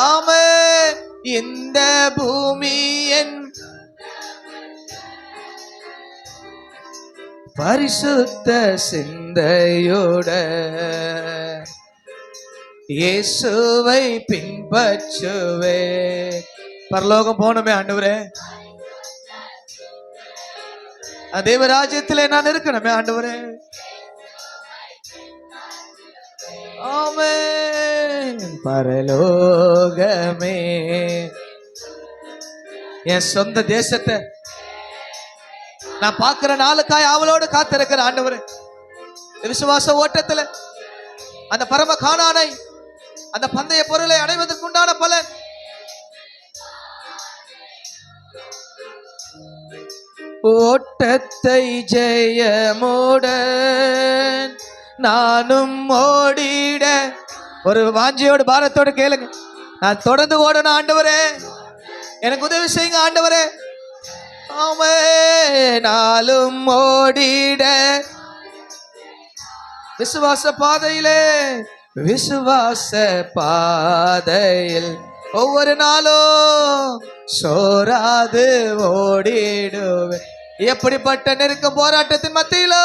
ஆமென். இந்த பூமி என் பரிசுத்த சிந்தையோட இயேசுவை பின்பற்றுவே. பரலோகம் போகணுமே ஆண்டவரே, தேவராஜ்யத்திலே நான் இருக்கணுமே ஆண்டவரே. ஆமென். பரலோகமே என் சொந்த தேசத்தை நான் பார்க்கிற நாளுக்காய் அவளோடு காத்திருக்கிற ஆண்டவரே, இந்த விசுவாச ஓட்டத்துல அந்த பரம காணானை, அந்த பந்தய பொருளை அடைவதற்குண்டான பலன் ஓட்டத்தை ஜெயமுடன் நானும் ஓடிட. ஒரு வாஞ்சியோடு பாரத்தோடு கேளுங்க. நான் தொடர்ந்து ஓடணும் ஆண்டவரே, எனக்கு உதவி செய்யுங்க ஆண்டவரே. ஆமே, நாளும் ஓடிட விசுவாச பாதையிலே, விசுவாச பாதையில் ஒவ்வொரு நாளும் சோராது ஓடிடுவேன். எப்படிப்பட்ட நெருக்க போராட்டத்தின் மத்தியிலோ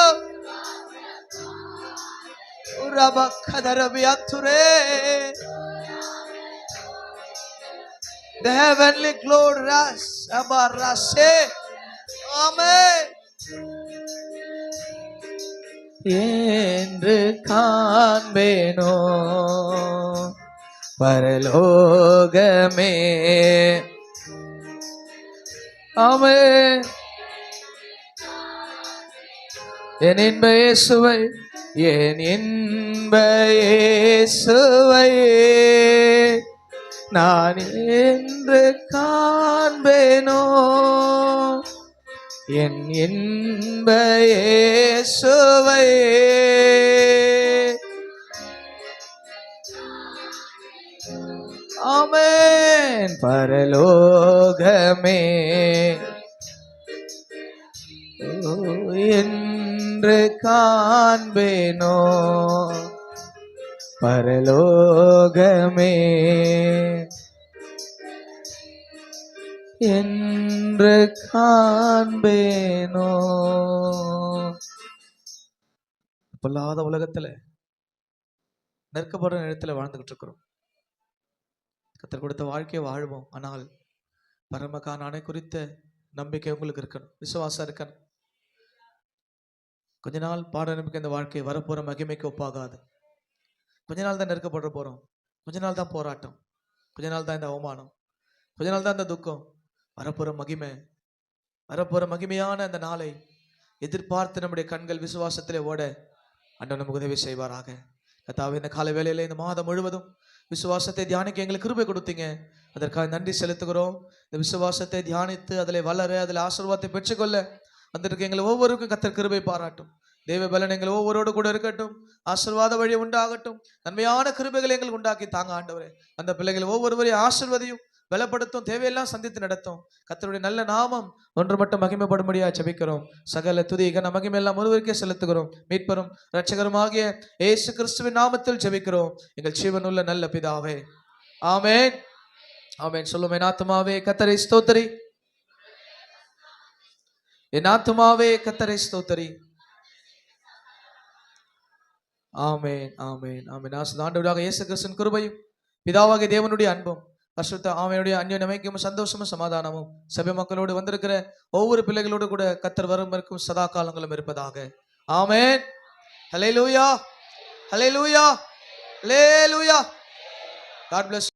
the heavenly glorious abarase. Amen. என்று காண்பேனோ பரலோகமே. ஆமென். என் இன்ப இயேசுவை, என் இன்ப இயேசுவை நான் என்று காண்பேனோ, என் இன்ப இயேசுவை. ஆமென். பரலோகமே என்று காண்பேனோ, பரலோகமே என்று காண்பேனோ. பொல்லாத உலகத்துல நெருக்கப்படுற இடத்துல வாழ்ந்துகிட்டு இருக்கிறோம். கர்த்தர் கொடுத்த வாழ்க்கையை வாழ்வோம். ஆனால் பரம காணானை குறித்த நம்பிக்கை உங்களுக்கு இருக்கணும், விசுவாசம் இருக்கணும். கொஞ்ச நாள் பாட நம்பிக்கை இந்த வாழ்க்கை வரப்போற மகிமைக்கு ஒப்பாகாது. கொஞ்ச நாள் தான் நெருக்கப்படுற போறோம், கொஞ்ச நாள் தான் போராட்டம், கொஞ்ச நாள் தான் இந்த அவமானம், கொஞ்ச நாள் தான் இந்த துக்கம். வரப்போற மகிமை, வரப்போற மகிமையான அந்த நாளை எதிர்பார்த்து நம்முடைய கண்கள் விசுவாசத்திலே ஓட ஆண்டவர் நமக்கு உதவி செய்வாராக. கர்த்தாவே, இந்த காலை வேளையில இந்த மாதம் முழுவதும் விசுவாசத்தை தியானிக்க எங்களுக்கு கிருபை கொடுத்தீங்க, அதற்காக நன்றி செலுத்துகிறோம். இந்த விசுவாசத்தை தியானித்து அதில் வளர, அதில் ஆசீர்வாதத்தை பெற்றுக்கொள்ள வந்திருக்க எங்களை ஒவ்வொருவருக்கும் கர்த்தர் கிருபை பாராட்டும். தேவ பலன் எங்கள் ஒவ்வொருவரோடு கூட இருக்கட்டும். ஆசீர்வாத வழி உண்டாகட்டும். நன்மையான கிருபைகளை எங்களுக்கு உண்டாக்கி தாங்க ஆண்டவரே. அந்த பிள்ளைகள் ஒவ்வொருவரையும் ஆசீர்வதியும், பலப்படுத்தும், தேவையெல்லாம் சந்தித்து நடத்தும். கர்த்தருடைய நல்ல நாமம் ஒன்று மட்டும் மகிமைப்படும்படியா ஜெபிக்கிறோம். சகல துதி கன மகிமை எல்லாம் ஒருவருக்கே செலுத்துகிறோம். மீட்பரும் இரட்சகருமாகிய இயேசு கிறிஸ்துவின் நாமத்தில் ஜெபிக்கிறோம் எங்கள் ஜீவனுள்ள நல்ல பிதாவே. ஆமென். ஆமென். சொல்லுமே, என் ஆத்துமாவே கர்த்தரை ஸ்தோத்திரி, என் ஆத்துமாவே கர்த்தரை ஸ்தோத்திரி. ஆமென். ஆமென். ஆமென். ஆண்டவராக இயேசு கிறிஸ்துவின் கிருபையும் பிதாவாகிய தேவனுடைய அன்பும் பரிசுத்த ஆவியானுடைய அந்யோன்யமைக்கும் சந்தோஷமும் சமாதானமும் சபை மக்களோடு வந்திருக்கிற ஒவ்வொரு பிள்ளைகளோடு கூட கர்த்தர் வரும் வரைக்கும் சதா காலங்களும் இருப்பதாக. ஆமென். ஹல்லேலூயா, ஹல்லேலூயா, ஹல்லேலூயா. God bless.